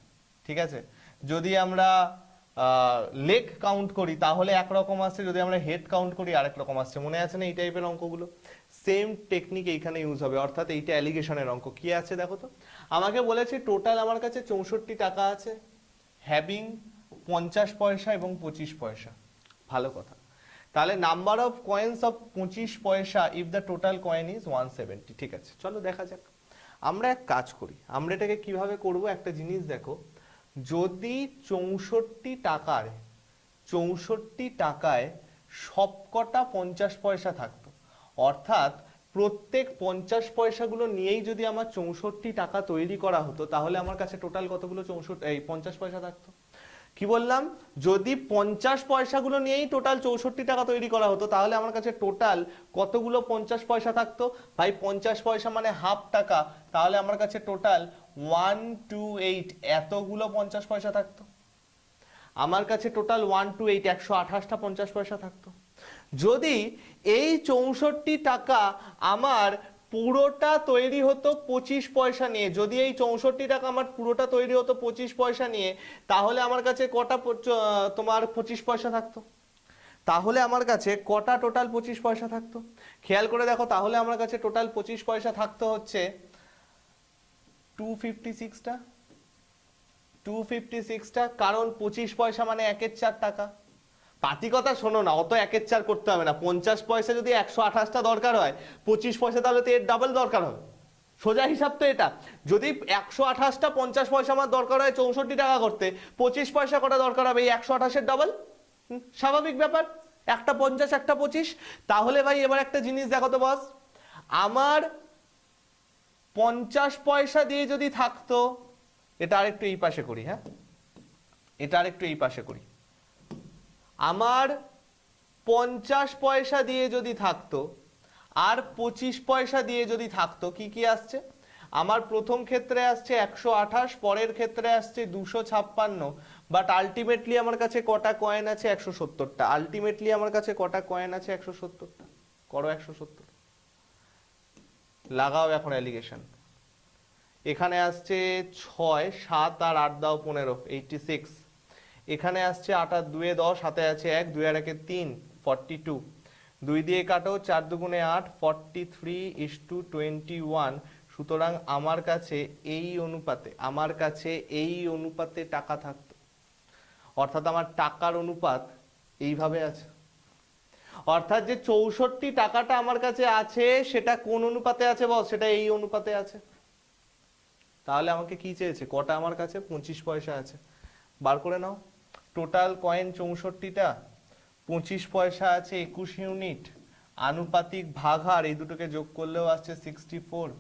ঠিক আছে, যদি আমরা লেগ কাউন্ট করি তাহলে একরকম আসছে, যদি আমরা হেড কাউন্ট করি আরেক রকম আসছে। মনে আছে না এই টাইপের অঙ্কগুলো? সেম টেকনিক এইখানে ইউজ হবে, অর্থাৎ এইটা অ্যালিগেশনের অঙ্ক। কি আছে দেখো তো, আমাকে বলেছে টোটাল আমার কাছে 64 টাকা আছে, হ্যাভিং 50 পয়সা এবং 25 পয়সা। ভালো কথা। তাহলে নাম্বার অফ কয়েন্স অফ 25 পয়সা if the total coin is 170। ঠিক আছে, চলো দেখা যাক। আমরা এক কাজ করি, আমরা এটাকে কিভাবে করব, একটা জিনিস দেখো। যদি 64 টাকায় সবকটা 50 পয়সা থাকতো, অর্থাৎ প্রত্যেক 50 পয়সাগুলো নিয়েই যদি আমার 64 টাকা তৈরি করা হতো, তাহলে আমার কাছে টোটাল কতগুলো 50 পয়সা থাকতো? কি বললাম? যদি 50 পয়সাগুলো নিয়েই টোটাল 64 টাকা তৈরি করা হতো, তাহলে আমার কাছে টোটাল কতগুলো 50 পয়সা থাকতো? ভাই 50 পয়সা মানে হাফ টাকা, তাহলে আমার কাছে টোটাল 128 এতগুলো 50 পয়সা থাকতো। আমার কাছে টোটাল 128 128টা 50 পয়সা থাকতো। যদি এই 64 টাকা আমার পুরোটা তৈরি হতো 25 পয়সা নিয়ে, যদি এই 64 টাকা আমার পুরোটা তৈরি হতো 25 পয়সা নিয়ে, তাহলে আমার কাছে কটা তোমার 25 পয়সা থাকতো? তাহলে আমার কাছে কটা টোটাল 25 পয়সা থাকতো? খেয়াল করে দেখো, তাহলে আমার কাছে টোটাল 25 পয়সা থাকতো হচ্ছে 256টা। 256টা, কারণ 25 পয়সা মানে 1/4 টাকা। পাতি কথা শোনো না, অত 1/4 করতে হবে না। 50 পয়সা যদি 128টা দরকার হয়, 25 পয়সা তাহলে তো এর ডাবল দরকার হবে। সোজা হিসাব তো এটা। যদি 128টা 50 পয়সা আমার দরকার হয় 64 টাকা করতে, 25 পয়সা কটা দরকার হবে এই 128-এর ডাবল। স্বাভাবিক ব্যাপার, একটা 50 একটা 25। তাহলে ভাই এবার একটা জিনিস দেখো তো বস, আমার 50 পয়সা দিয়ে যদি থাকতো, এটা আরেকটু এই পাশে করি, হ্যাঁ এটা আরেকটু এই পাশে করি। আমার 50 পয়সা দিয়ে যদি থাকতো আর 25 পয়সা দিয়ে যদি থাকতো, কি কি আসছে? আমার প্রথম ক্ষেত্রে আসছে 128, পরের ক্ষেত্রে আসছে 256, বাট আলটিমেটলি আমার কাছে কটা কয়েন আছে? 170টা। আলটিমেটলি আমার কাছে কটা কয়েন আছে? 170টা। করো 170, লাগাও এখন অ্যালিগেশন। এখানে আসছে 6, 7 আর 8 দাও 15, 86। এখানে আসছে 8 আর 2 10, হাতে আছে 1, 2 আর 1 3, 42। 2 দিয়ে কাটো, 4 দুগুণে 8, 43:21। সুতরাং আমার কাছে এই অনুপাতে টাকা থাকতো। অর্থাৎ আমার টাকার অনুপাত এইভাবে আছে। অর্থাৎ যে 64 টাকাটা আমার কাছে আছে সেটা কোন অনুপাতে আছে বল? সেটা এই অনুপাতে আছে। তাহলে আমাকে কি চেয়েছে? কটা আমার কাছে 25 পয়সা আছে, বার করে নাও। টোটাল কয়েন 64টা, 25 পয়সা আছে 21 ইউনিট, আনুপাতিক ভাগাহার এই দুটোকে যোগ করলেও আসছে 64।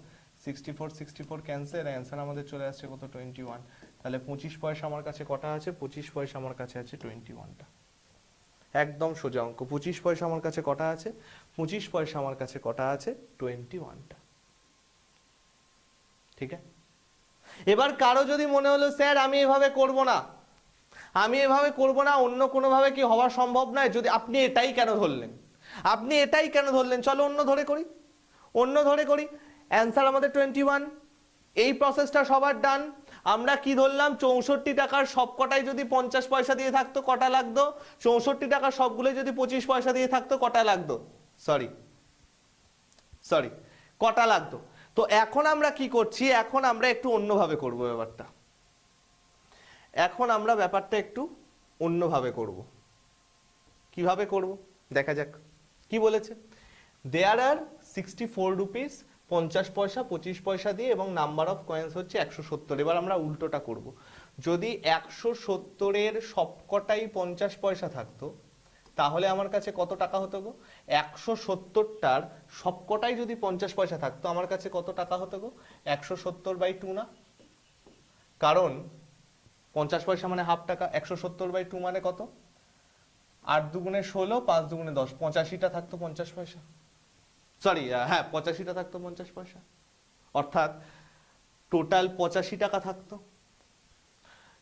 64 ক্যান্সেল, অ্যান্সার আমাদের চলে আসছে কত? 21। তাহলে 25 পয়সা আমার কাছে কটা আছে? 25 পয়সা আমার কাছে আছে 21টা। একদম সোজা অঙ্ক। 25 পয়সা আমার কাছে কটা আছে? 25 পয়সা আমার কাছে কটা আছে? 21টা। ঠিক আছে। এবার কারো যদি মনে হলো স্যার আমি এভাবে করব না, অন্য কোনোভাবে কি হওয়া সম্ভব নয়? যদি আপনি এটাই কেন ধরলেন? চলো অন্য ধরে করি। অ্যান্সার আমাদের 21। এই প্রসেসটা সবার ডান। আমরা কি ধরলাম? 64 টাকার সবকটাই যদি 50 পয়সা দিয়ে থাকতো কটা লাগতো? 64 টাকার সবগুলোই যদি 25 পয়সা দিয়ে থাকতো কটা লাগতো? সরি, কটা লাগতো? তো এখন আমরা কি করছি? এখন আমরা একটু অন্যভাবে করব ব্যাপারটা। কিভাবে করব দেখা যাক। কি বলেছে? দেয়ার আর 64 রুপিস 50 পয়সা 25 পয়সা দিয়ে, এবং নাম্বার অফ কয়েন্স হচ্ছে 170। এবার আমরা উল্টোটা করব। যদি 170-এর সবকটাই 50 পয়সা থাকতো, তাহলে আমার কাছে কত টাকা হতো গো? 170টার সবকটাই যদি 50 পয়সা থাকতো, আমার কাছে কত টাকা হতো গো? 170/2 না? কারণ 50 পয়সা মানে হাফ টাকা, 170/2 মানে কত? 8 দুগুণে 16, 5 দুগুণে 10, 85টা থাকতো 50 পয়সা। সরি, হ্যাঁ 85টা থাকতো 50 পয়সা। অর্থাৎ টোটাল 85 টাকা থাকতো।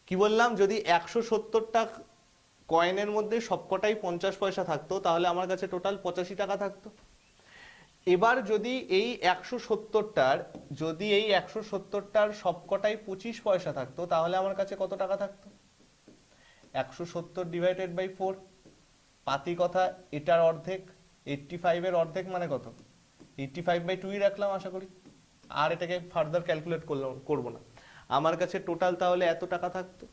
কি বললাম? যদি 170টা কয়েনের মধ্যে সবকটাই 50 পয়সা থাকতো, তাহলে আমার কাছে টোটাল 85 টাকা থাকতো। এবার যদি এই 170টার সবকটাই 25 পয়সা থাকতো, তাহলে আমার কাছে কত টাকা থাকতো? 170/4। পাতি কথা, এটার অর্ধেক, 85-এর অর্ধেক মানে কত? 85/2 রাখলাম আশা করি, আর এটাকে ফার্দার ক্যালকুলেট করব না। আমার কাছে টোটাল তাহলে এত টাকা থাকতো।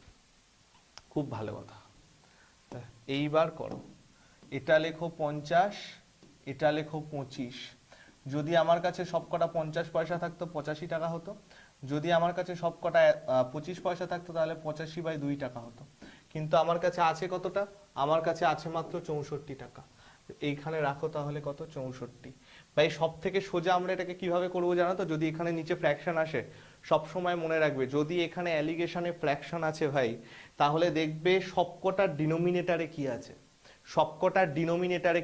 খুব ভালো কথা। এইবার করো, এটা লেখো 50, এটা লেখো 25। যদি আমার কাছে সবকটা 50 পয়সা থাকতো 85 টাকা হতো। যদি আমার কাছে সবকটা 25 পয়সা থাকতো তাহলে 85/2 টাকা হতো। কিন্তু আমার কাছে আছে কতটা? আমার কাছে আছে মাত্র 64 টাকা। এইখানে রাখো তাহলে কত? 64। ভাই সব থেকে সোজা আমরা এটাকে কিভাবে করবো জানো তো? যদি এখানে নিচে ফ্র্যাকশন আসে, সব সময় মনে রাখবে যদি এখানে অ্যালিগেশনে ফ্র্যাকশন আছে ভাই, তাহলে দেখবে সবকটার ডিনোমিনেটরে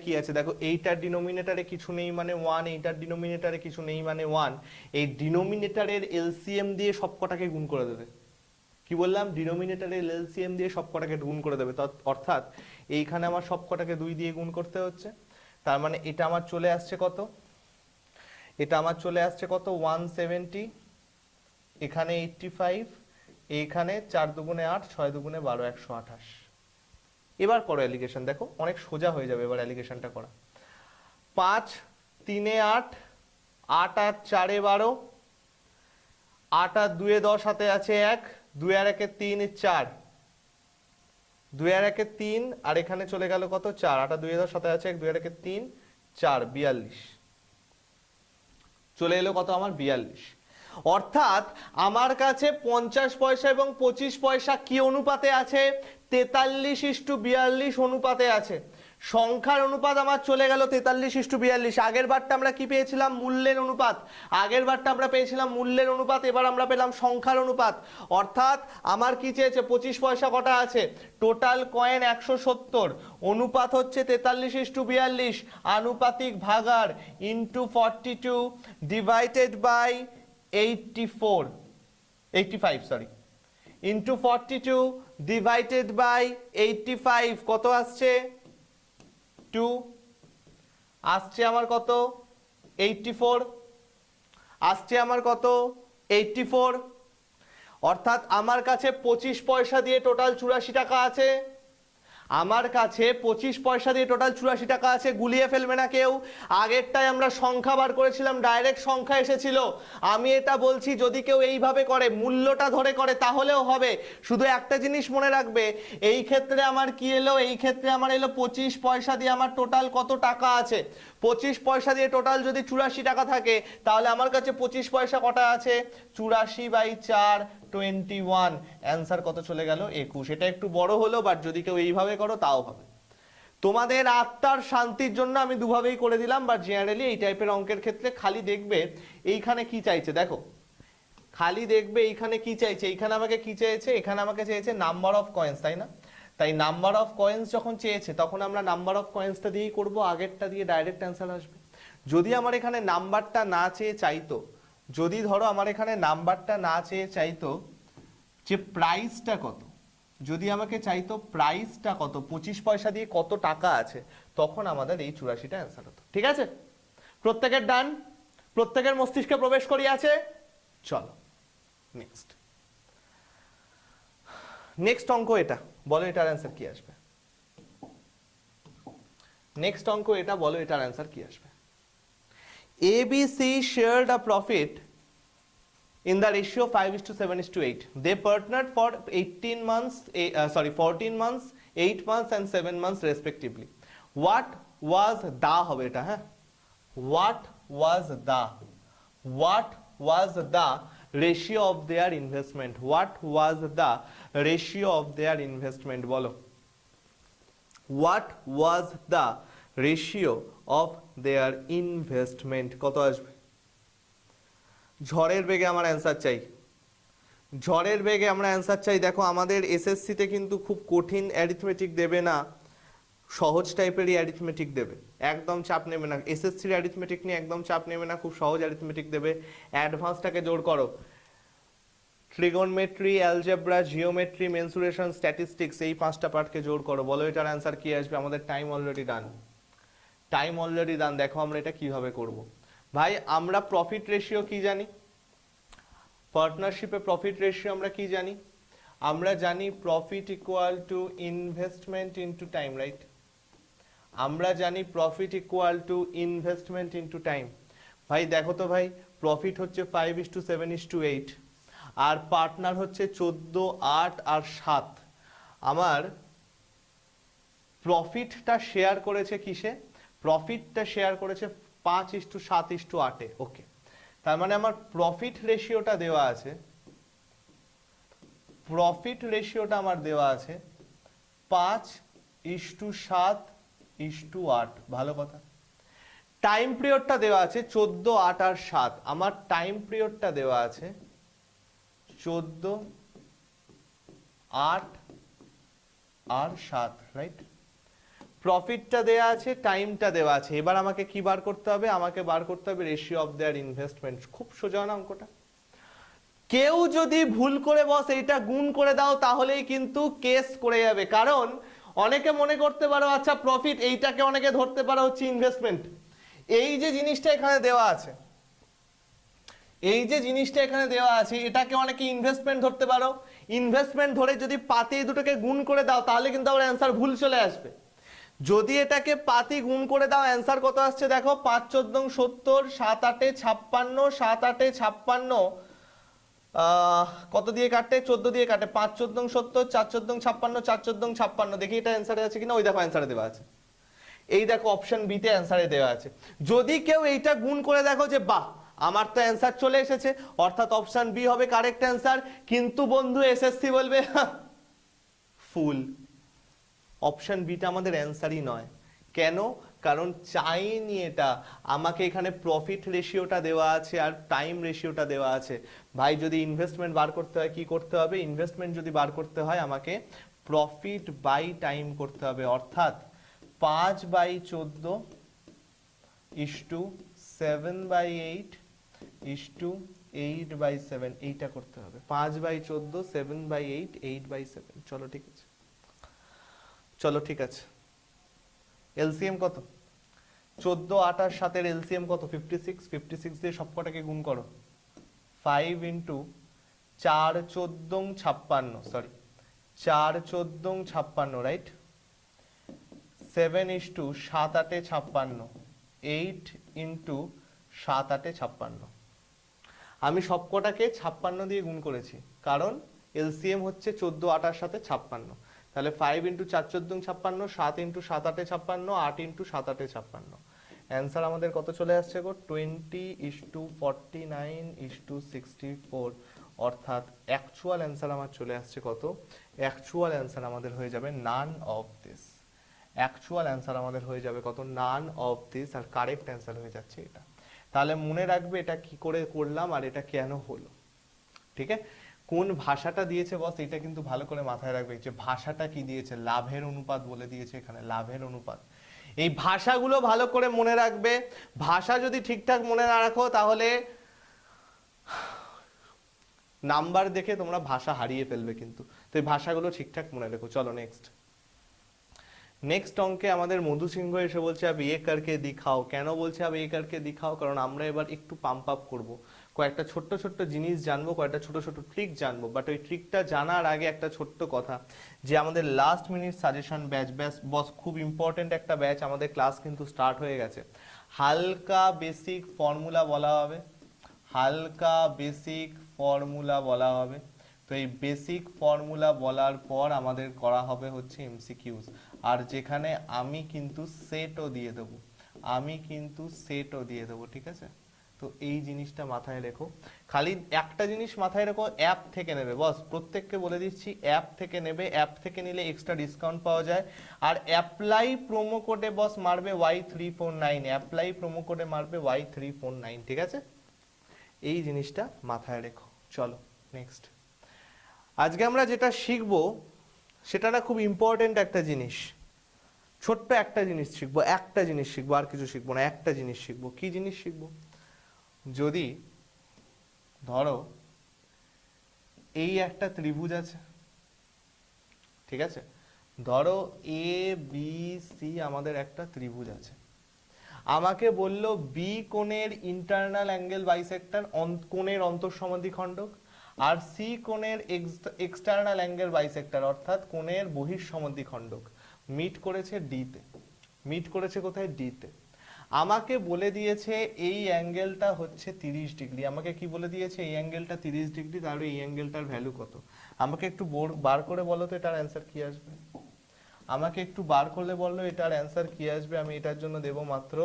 কি আছে। দেখো, এইটার ডিনোমিনেটরে কিছু নেই মানে 1, এইটার ডিনোমিনেটরে কিছু নেই মানে 1। এই ডিনোমিনেটরের এলসিএম দিয়ে সবকটাকে গুণ করে দেবে। কি বললাম? ডিনোমিনেটরের এলসিএম দিয়ে সবকটাকে গুণ করে দেবে। অর্থাৎ এইখানে আমার সবকটাকে 2 দিয়ে গুণ করতে হচ্ছে। তার মানে এটা আমার চলে আসছে কত? এটা আমার চলে আসছে কত 170, এখানে 85, এইখানে 4 দুগুণে 8, 6 দুগুণে 12, 128। এবার করো অ্যালিগেশন, দেখো অনেক সোজা হয়ে যাবে এবার অ্যালিগেশনটা করা। 5 3 এ 8, 8 আর 4 এ 12, 8 আর 2 এ 10, হাতে আছে 1, 2 আর 1 এ 3, 4, 2 আর 1 এ 3, আর এখানে চলে গেল কত 4, 8 আর 2 এ 10, হাতে আছে 1, 2 আর 1 এ 3, 4, 42 চলে এলো কত আমার 42। অর্থাৎ আমার কাছে 50 পয়সা এবং 25 পয়সা কি অনুপাতে আছে? 43:42 অনুপাতে আছে। সংখ্যার অনুপাত আমার চলে গেল 43:42। আগের বারটা আমরা কি পেয়েছিলাম? মূল্যের অনুপাত। আগের বারটা আমরা পেয়েছিলাম মূল্যের অনুপাত, এবার আমরা পেলাম সংখ্যার অনুপাত। অর্থাৎ আমার কি চেয়েছে? 25 পয়সা কটা আছে? টোটাল কয়েন 170, অনুপাত হচ্ছে 43:42, আনুপাতিক ভাগার into 42 divided by 85 sorry, into 42 divided by 85 কত আসছে? 2 আসছে আমার কত? 84 আসছে আমার কত? 84। অর্থাৎ আমার কাছে 25 পয়সা দিয়ে টোটাল 84 টাকা আছে। আমার কাছে 25 পয়সা দিয়ে টোটাল 84 টাকা আছে। গুলিয়ে ফেলবে না কেউ। আগেরটায় আমরা সংখ্যা বার করেছিলাম, ডাইরেক্ট সংখ্যা এসেছিল। আমি এটা বলছি যদি কেউ এইভাবে করে, মূল্যটা ধরে করে, তাহলেও হবে। শুধু একটা জিনিস মনে রাখবে, এই ক্ষেত্রে আমার কি এলো? এই ক্ষেত্রে আমার এলো 25 পয়সা দিয়ে আমার টোটাল কত টাকা আছে। 25 পয়সা দিয়ে টোটাল যদি 84 টাকা থাকে, তাহলে আমার কাছে 25 পয়সা কটা আছে? 84/4 21। অ্যান্সার কত চলে গেল? 21। এটা একটু বড় হলো, বাট যদি কেউ এইভাবে করো তাও হবে। তোমাদের আত্মার শান্তির জন্য আমি দুভাবেই করে দিলাম, বাট জেনারেলি এই টাইপের অঙ্কের ক্ষেত্রে খালি দেখবে এইখানে কি চাইছে, দেখো খালি দেখবে এইখানে কি চাইছে। এইখানে আমাকে কি চেয়েছে? এখানে আমাকে চেয়েছে নাম্বার অফ কয়েন্স, তাই না? তাই নাম্বার অফ কয়েন্স যখন চেয়েছে, তখন আমরা নাম্বার অফ কয়েন্সটা দিয়েই করবো, আগেরটা দিয়ে ডাইরেক্ট অ্যান্সার আসবে। যদি আমার এখানে নাম্বারটা না চেয়ে চাইতো, যদি ধরো আমার এখানে নাম্বারটা না চেয়ে চাইতো যে প্রাইসটা কত, যদি আমাকে চাইতো প্রাইসটা কত, 25 পয়সা দিয়ে কত টাকা আছে, তখন আমাদের এই 84টা অ্যান্সার হতো। ঠিক আছে? প্রত্যেকের ডান? প্রত্যেকের মস্তিষ্কে প্রবেশ করিয়াছে? চলো নেক্সট। নেক্সট অঙ্ক এটা, বলো এটার অ্যান্সার কি আসবে? নেক্সট অঙ্ক এটা, বলো এটার অ্যান্সার কি আসবে? ABC shared a profit in the ratio 5:7:8. They partnered for 14 months, 8 months and 7 months respectively. What was the হবে এটা, হ্যাঁ, what was the ratio of their investment? What was the ratio of their investment? বলো, what was the ratio of their investment? কত আসবে? ঝড়ের বেগে আমার answer চাই, ঝড়ের বেগে আমরা অ্যান্সার চাই। দেখো আমাদের এসএসসিতে কিন্তু খুব কঠিন অ্যারিথমেটিক দেবে না, সহজ টাইপেরই অ্যারিথমেটিক দেবে, একদম চাপ নেবে না। এসএসসির অ্যারিথমেটিক নিয়ে একদম চাপ নেবে না, খুব সহজ অ্যারিথমেটিক দেবে। অ্যাডভান্সটাকে জোর করো, ট্রিগোনমেট্রি, অ্যালজেব্রা, জিওমেট্রি, মেনসুরেশন, স্ট্যাটিস্টিক্স, এই 5টা পার্টকে জোর করো। বলো এটার অ্যান্সার কি আসবে? আমাদের time already done, time already done. দেখো আমরা এটা কিভাবে করব। ভাই আমরা প্রফিট রেশিও কি জানি? পার্টনারশিপে প্রফিট রেশিও আমরা কি জানি? আমরা জানি profit equal to investment into time, right? আমরা জানি profit equal to investment into time. ভাই দেখো তো ভাই, প্রফিট হচ্ছে 5:7:8, আর পার্টনার হচ্ছে 14, 8 আর 7। আমার প্রফিটটা শেয়ার করেছে কিসে? প্রফিটটা শেয়ার করেছে 5:7:8-এ। ওকে, তার মানে আমার প্রফিট রেশিওটা দেওয়া আছে, প্রফিট রেশিওটা আমার দেওয়া আছে 5:7:8। ভালো কথা। টাইম পিরিয়ডটা দেওয়া আছে 14, 8 আর 7। আমার টাইম পিরিয়ডটা দেওয়া আছে 14, 8 আর 7, রাইট? প্রফিটটা দেওয়া আছে, টাইমটা দেওয়া আছে। এবার আমাকে কি বার করতে হবে? আমাকে বার করতে হবে রেশিও অফ দেয়ার ইনভেস্টমেন্ট। খুব সোজা না অঙ্কটা? কেউ যদি ভুল করে বস এইটা গুণ করে দাও, তাহলেই কিন্তু কেস করে যাবে। কারণ অনেকে মনে করতে পারো আচ্ছা প্রফিট, এইটাকে অনেকে ধরতে পারো হচ্ছে ইনভেস্টমেন্ট। এই যে জিনিসটা এখানে দেওয়া আছে, এই যে জিনিসটা এখানে দেওয়া আছে এটাকে অনেকে ইনভেস্টমেন্ট ধরতে পারো। ইনভেস্টমেন্ট ধরে যদি পাতে এই দুটোকে গুণ করে দাও তাহলে কিন্তু আবার অ্যান্সার ভুল চলে আসবে। যদি এটাকে পাতি গুণ করে দাও অ্যান্সার কত আসছে দেখো, 5 14 70, 7 8 56, 7 8 56 কত দিয়ে কাটে, 14 দিয়ে কাটে, 5 14 70, 4 14 56, 4 14 56, দেখি এটা অ্যান্সারে আছে কিনা। ওই দেখো অ্যান্সারে দেওয়া আছে, এই দেখো অপশন বি তে অ্যান্সারে দেওয়া আছে। যদি কেউ এইটা গুণ করে দেখো যে বাহ আমার তো অ্যান্সার চলে এসেছে, অর্থাৎ অপশন বি হবে কারেক্ট অ্যান্সার। কিন্তু বন্ধু এসএসসি বলবে ফুল, অপশন বিটা আমাদের অ্যান্সারই নয়। কেন? কারণ চাইনি এটা, আমাকে এখানে প্রফিট রেশিওটা দেওয়া আছে আর টাইম রেশিওটা দেওয়া আছে। ভাই যদি ইনভেস্টমেন্ট বার করতে হয় কি করতে হবে, ইনভেস্টমেন্ট যদি বার করতে হয় আমাকে প্রফিট বাই টাইম করতে হবে, অর্থাৎ 5/14 ইস্টু 7/8 ইস্টু 8/7, এইটা করতে হবে। 5/14 7/8 8/7। চলো ঠিক আছে, চলো ঠিক আছে। এলসিএম কত? 14 8 আর 7 এর এলসিএম কত? 56। 56 দিয়ে সবকটাকে গুণ করো। 5 into 4 14 56, sorry 4 14 56, right. 7 is to 7 8 56, 8 into 7 8 56। আমি সবকটাকে 56 দিয়ে গুণ করেছি কারণ এলসিএম হচ্ছে 14 8 আর সাথে 56। তাহলে 5 ইন্টু 4 14 56, 7 ইন্টু 7 8 56, 8 ইন্টু 7 8 56। অ্যান্সার আমাদের কত চলে আসছে গো? 20:49:64, অর্থাৎ অ্যাকচুয়াল অ্যান্সার আমার চলে আসছে কত? অ্যাকচুয়াল অ্যান্সার আমাদের হয়ে যাবে none of this. Actual answer আমাদের হয়ে যাবে কত? নান অফ দিস, আর কারেক্ট অ্যান্সার হয়ে যাচ্ছে এটা। তাহলে মনে রাখবে এটা কি করে করলাম আর এটা কেন হলো, ঠিক আছে? কোন ভাষাটা দিয়েছে বস এটা কিন্তু ভালো করে মাথায় রাখবে, যে ভাষাটা কি দিয়েছে, লাভের অনুপাত বলে দিয়েছে এখানে, লাভের অনুপাত। এই ভাষাগুলো ভালো করে মনে রাখবে। ভাষা যদি ঠিকঠাক মনে না রাখো তাহলে নাম্বার দেখে তোমরা ভাষা হারিয়ে ফেলবে কিন্তু। তো এই ভাষাগুলো ঠিকঠাক মনে রেখো। চলো নেক্সট। নেক্সট অঙ্কে আমাদের মধু সিংহ এসে বলছে আব এ করকে দিখাও। কেন বলছে আব এ করকে দিখাও? কারণ আমরা এবার একটু পাম্প আপ করবো, কয়েকটা ছোট্ট ছোট্ট জিনিস জানবো, কয়েকটা ছোট ছোট ট্রিক জানবো। বাট ওই ট্রিকটা জানার আগে একটা ছোট্ট কথা, যে আমাদের লাস্ট মিনিট সাজেশন ব্যাচ বস খুব ইম্পর্টেন্ট একটা ব্যাচ, আমাদের ক্লাস কিন্তু স্টার্ট হয়ে গেছে। হালকা বেসিক ফর্মুলা বলা হবে, হালকা বেসিক ফর্মুলা বলা হবে। তো এই বেসিক ফর্মুলা বলার পর আমাদের করা হবে হচ্ছে এমসিকিউজ, আর যেখানে আমি কিন্তু সেটও দিয়ে দেবো, আমি কিন্তু সেটও দিয়ে দেবো, ঠিক আছে? তো এই জিনিসটা মাথায় রেখো। খালি একটা জিনিস মাথায় রেখো, অ্যাপ থেকে নেবে বস, প্রত্যেককে বলে দিচ্ছি অ্যাপ থেকে নেবে। অ্যাপ থেকে নিলে এক্সট্রা ডিসকাউন্ট পাওয়া যায়। আর অ্যাপ্লাই প্রোমো কোডে বস মারবে Y349, অ্যাপ্লাই প্রোমো কোডে মারবে Y349, ঠিক আছে? এই জিনিসটা মাথায় রেখো। চলো নেক্সট। আজকে আমরা যেটা শিখবো সেটা না খুব ইম্পর্টেন্ট একটা জিনিস, ছোট্ট একটা জিনিস শিখবো, একটা জিনিস শিখবো, আর কিছু শিখবো না, একটা জিনিস শিখবো। কি জিনিস শিখবো? যদি ধরো এই একটা ত্রিভুজ আছে, ঠিক আছে? ধরো এ বি সি আমাদের একটা ত্রিভুজ আছে। আমাকে বললো বি কোণের ইন্টারনাল অ্যাঙ্গেল বাইসেক্টর, কোণের অন্তঃসমদ্বিখণ্ডক, আর সি কোণের এক্সটার্নাল অ্যাঙ্গেল বাইসেক্টর, অর্থাৎ কোণের বহিঃসমদ্বিখণ্ডক মিট করেছে ডিতে। মিট করেছে কোথায়? ডিতে। আমাকে বলে দিয়েছে এই অ্যাঙ্গেলটা হচ্ছে 30 ডিগ্রি। আমাকে কি বলে দিয়েছে? এই অ্যাঙ্গেলটা 30 ডিগ্রি, তাহলে এই অ্যাঙ্গেলটার ভ্যালু কত? আমাকে একটু বার করে বলো তো এটার অ্যান্সার কি আসবে? আমাকে একটু বার করলে বললো এটার অ্যান্সার কি আসবে। আমি এটার জন্য দেব মাত্র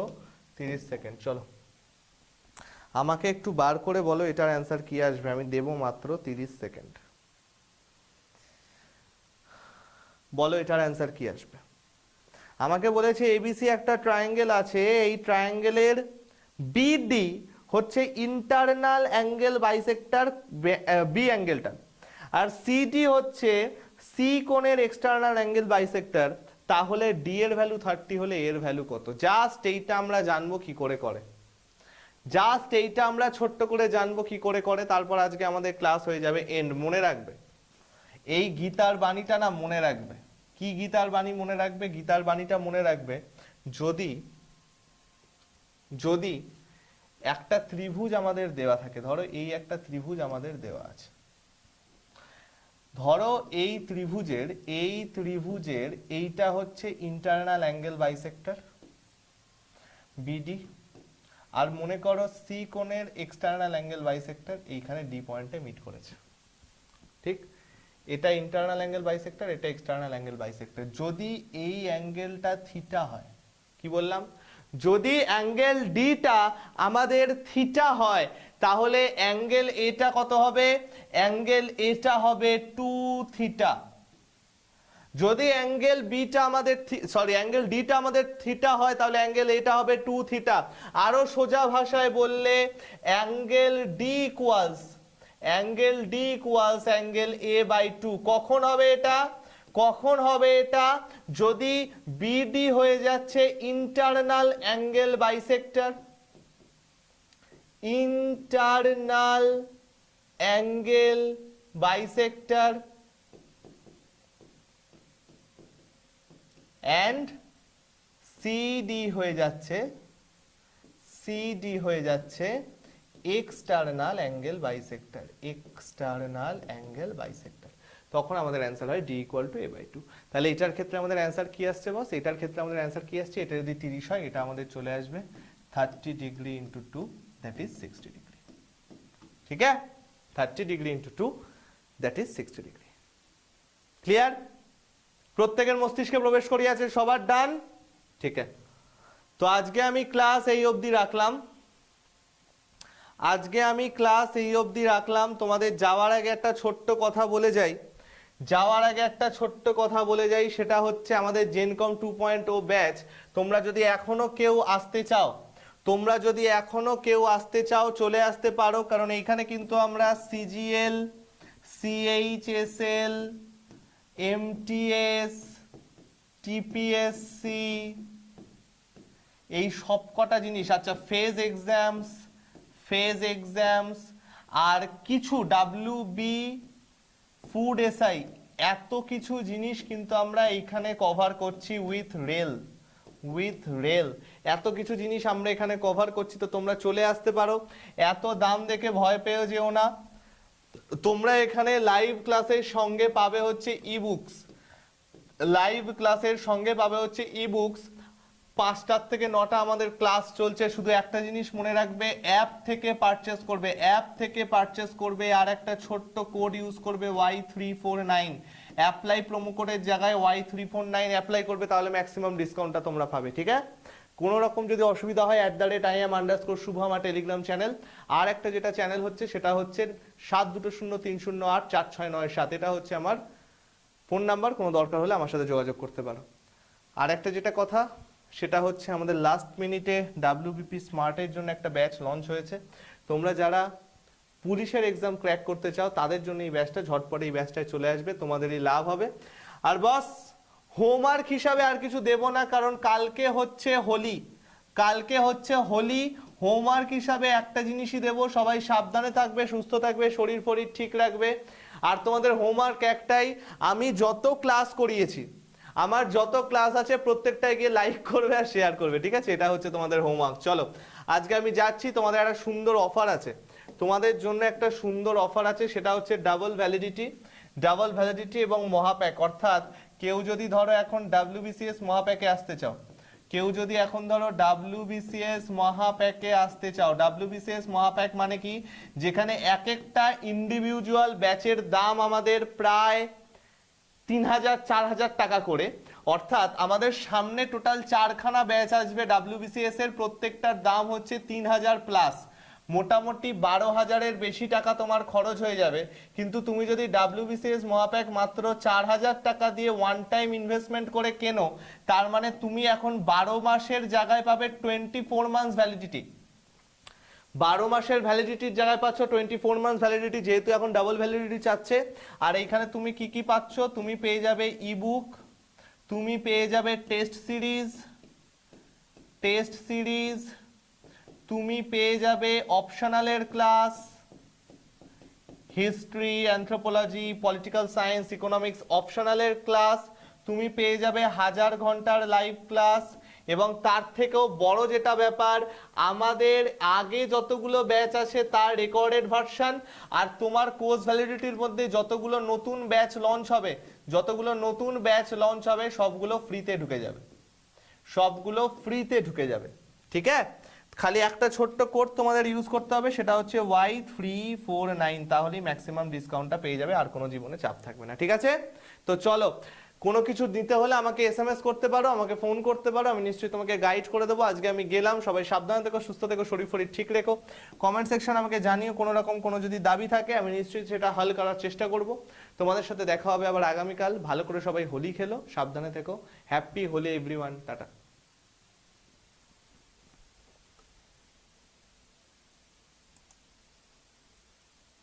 30 সেকেন্ড। চলো আমাকে একটু বার করে বলো এটার অ্যান্সার কি আসবে। আমি দেব মাত্র 30 সেকেন্ড। বলো এটার অ্যান্সার কি আসবে। আমাকে বলেছে এবিসি একটা ট্রায়াঙ্গেল আছে, এই ট্রায়াঙ্গেলের বিডি হচ্ছে ইন্টারনাল অ্যাঙ্গেল বাইসেক্টর বি অ্যাঙ্গেলটা, আর সিডি হচ্ছে সি কোণের এক্সটার্নাল অ্যাঙ্গেল বাইসেক্টর। তাহলে ডি এর ভ্যালু 30 হলে এর ভ্যালু কত? জাস্ট এইটা আমরা জানবো কি করে করে, জাস্ট এইটা আমরা ছোট্ট করে জানবো কি করে করে, তারপর আজকে আমাদের ক্লাস হয়ে যাবে এন্ড। মনে রাখবে এই গীতার বাণীটা না মনে রাখবে। কি গীতার বাণী মনে রাখবে? গীতার বাণীটা মনে রাখবে, যদি যদি একটা ত্রিভুজ আমাদের দেওয়া থাকে, ধরো এই একটা ত্রিভুজ আমাদের দেওয়া আছে, ধরো এই ত্রিভুজের এইটা হচ্ছে ইন্টারনাল অ্যাঙ্গেল বাইসেক্টর বিডি, আর মনে করো সি কোণের এক্সটার্নাল অ্যাঙ্গেল বাইসেক্টর এইখানে ডি পয়েন্টে মিট করেছে, ঠিক? এটা ইন্টারনাল অ্যাঙ্গেল বাইসেক্টর, এটা এক্সটার্নাল অ্যাঙ্গেল বাইসেক্টর। যদি এই অ্যাঙ্গেলটা থিটা হয়, কি বললাম, যদি অ্যাঙ্গেল ডিটা আমাদের থিটা হয়, তাহলে অ্যাঙ্গেল এটা কত হবে? অ্যাঙ্গেল এটা হবে 2 থিটা। যদি অ্যাঙ্গেল বিটা আমাদের অ্যাঙ্গেল ডিটা আমাদের থিটা হয়, তাহলে অ্যাঙ্গেল এটা হবে 2 থিটা। আরো সোজা ভাষায় বললে angle D equals angle A by 2। কখন হবে এটা? কখন হবে এটা? যদি বিডি হয়ে যাচ্ছে internal angle bisector, internal angle bisector, and CD হয়ে যাচ্ছে এক্সটার্নাল অ্যাঙ্গেল বাইসেক্টর, তখন আমাদের অ্যান্সার হয় D equal to A by 2। তাহলে এটার ক্ষেত্রে আমাদের অ্যান্সার কি আসছে বস? এটার ক্ষেত্রে আমাদের অ্যান্সার কি আসছে? এটা যদি 30 হয়, এটা আমাদের চলে আসবে 30 degree into 2, that is 60 degree. ঠিক আছে, 30 degree into 2, that is 60 degree. Clear? প্রত্যেকের মস্তিষ্কে প্রবেশ করিয়াছে, সবার ডান? ঠিক আছে, তো আজকে আমি ক্লাস এই অবধি রাখলাম। তোমাদের যাওয়ার আগে একটা ছোট্ট কথা বলে যাই, সেটা হচ্ছে আমাদের জেনকম 2.0 ব্যাচ। তোমরা যদি এখনো কেউ আসতে চাও চলে আসতে পারো, কারণ এইখানে কিন্তু আমরা সিজিএল, সিএইচএসএল, এমটিএস, টিপিএসসি, এই সব কটা জিনিস, আচ্ছা ফেজ এক্সামস আর কিছু ডাব্লিউবি, ফুড এসআই, এত কিছু জিনিস কিন্তু আমরা এইখানে কভার করছি উইথ রেল। এত কিছু জিনিস আমরা এখানে কভার করছি, তো তোমরা চলে আসতে পারো। এত দাম দেখে ভয় পেও যেও না, তোমরা এখানে লাইভ ক্লাসের সঙ্গে পাবে হচ্ছে ইবুকস। 5টার থেকে 9টা আমাদের ক্লাস চলছে। শুধু একটা জিনিস মনে রাখবে, অ্যাপ থেকে পারচেস করবে আর একটা ছোট্ট কোড ইউজ করবে Y349। অ্যাপ্লাই প্রোমো কোডের জায়গায় Y349 অ্যাপ্লাই করবে, তাহলে ম্যাক্সিমাম ডিসকাউন্টটা তোমরা পাবে। ঠিক আছে, কোনো রকম যদি অসুবিধা হয় @IAM_শুভম টেলিগ্রাম চ্যানেল, আর একটা যেটা চ্যানেল হচ্ছে সেটা হচ্ছে 7203084697, এটা হচ্ছে আমার ফোন নাম্বার, কোনো দরকার হলে আমার সাথে যোগাযোগ করতে পারো। আর একটা যেটা কথা, সেটা হচ্ছে আমাদের লাস্ট মিনিটে WBP স্মার্টের জন্য একটা ব্যাচ লঞ্চ হয়েছে। তোমরা যারা পুলিশের এক্সাম ক্র্যাক করতে চাও, তাদের জন্য এই ব্যাচটা, ঝটপট এই ব্যাচটায় চলে আসবে, তোমাদেরই লাভ হবে। আর বস, হোমওয়ার্ক হিসাবে আর কিছু দেব না, কারণ কালকে হচ্ছে হোলি। হোমওয়ার্ক হিসাবে একটা জিনিসই দেব, সবাই সাবধানে থাকবে, সুস্থ থাকবে, শরীর ঠিক রাখবে। আর তোমাদের হোমওয়ার্ক একটাই, আমি যত ক্লাস করিয়েছি, আমার যত ক্লাস আছে প্রত্যেকটায় গিয়ে লাইক করবে আর শেয়ার করবে। ঠিক আছে, এটা হচ্ছে তোমাদের হোমওয়ার্ক। চলো আজকে আমি যাচ্ছি, তোমাদের একটা সুন্দর অফার আছে, সেটা হচ্ছে ডাবল ভ্যালিডিটি এবং মহাপ্যাক। অর্থাৎ কেউ যদি ধরো এখন WBCS মহাপ্যাকে আসতে চাও, WBCS মহাপ্যাক মানে কি, যেখানে এক একটা ইন্ডিভিজুয়াল ব্যাচের দাম আমাদের প্রায় 3000-4000 টাকা করে। অর্থাৎ আমাদের সামনে টোটাল 4খানা ব্যাচ আসবে WBCS এর, প্রত্যেকটার দাম হচ্ছে 3000 প্লাস, মোটামুটি 12,000-এর বেশি টাকা তোমার খরচ হয়ে যাবে। কিন্তু তুমি যদি WBCS মহাপ্যাক মাত্র 4000 টাকা দিয়ে ওয়ান টাইম ইনভেস্টমেন্ট করে কেনো, তার মানে তুমি এখন 12 মাসের জায়গায় পাবে 24 মান্থস ভ্যালিডিটি। 12 মাসের ভ্যালিডিটির জায়গায় পাচ্ছ 24 মান্থস ভ্যালিডিটি, যেহেতু এখন ডাবল ভ্যালিডিটি চাচ্ছে। আর এইখানে তুমি কি পাচ্ছ? তুমি পেয়ে যাবে ইবুক, তুমি পেয়ে যাবে টেস্ট সিরিজ, তুমি পেয়ে যাবে অপশনালের class, history, anthropology, political science, economics অপশনালের ক্লাস, তুমি পেয়ে যাবে 1000 ঘন্টার লাইভ ক্লাস, এবং তার থেকেও বড় যেটা ব্যাপার, আমাদের আগে যতগুলো ব্যাচ আছে তার রেকর্ডেড ভার্সন, আর তোমার কোর্স ভ্যালিডিটির মধ্যে যতগুলো নতুন ব্যাচ লঞ্চ হবে, সবগুলো ফ্রিতে ঢুকে যাবে, ঠিক আছে? খালি একটা ছোট্ট কোড তোমাদের ইউজ করতে হবে, সেটা হচ্ছে Y349, তাহলেই ম্যাক্সিমাম ডিসকাউন্টটা পেয়ে যাবে, আর কোনো জীবনে চাপ থাকবে না, ঠিক আছে? তো চলো, কোনো কিছু দিতে হলে আমাকে এসএমএস করতে পারো, আমাকে ফোন করতে পারো, আমি নিশ্চয়ই তোমাকে গাইড করে দেবো। আজকে আমি গেলাম, সবাই সাবধানে থেকো, সুস্থ থেকো, শরীর ফরীর ঠিক রেখো। কমেন্ট সেকশন আমাকে জানিও কোনো রকম কোনো যদি দাবি থাকে, আমি নিশ্চয়ই সেটা হল করার চেষ্টা করব। তোমাদের সাথে দেখা হবে আবার আগামীকাল। ভালো করে সবাই হোলি খেলো, সাবধানে থেকো। Happy Holi everyone, tata.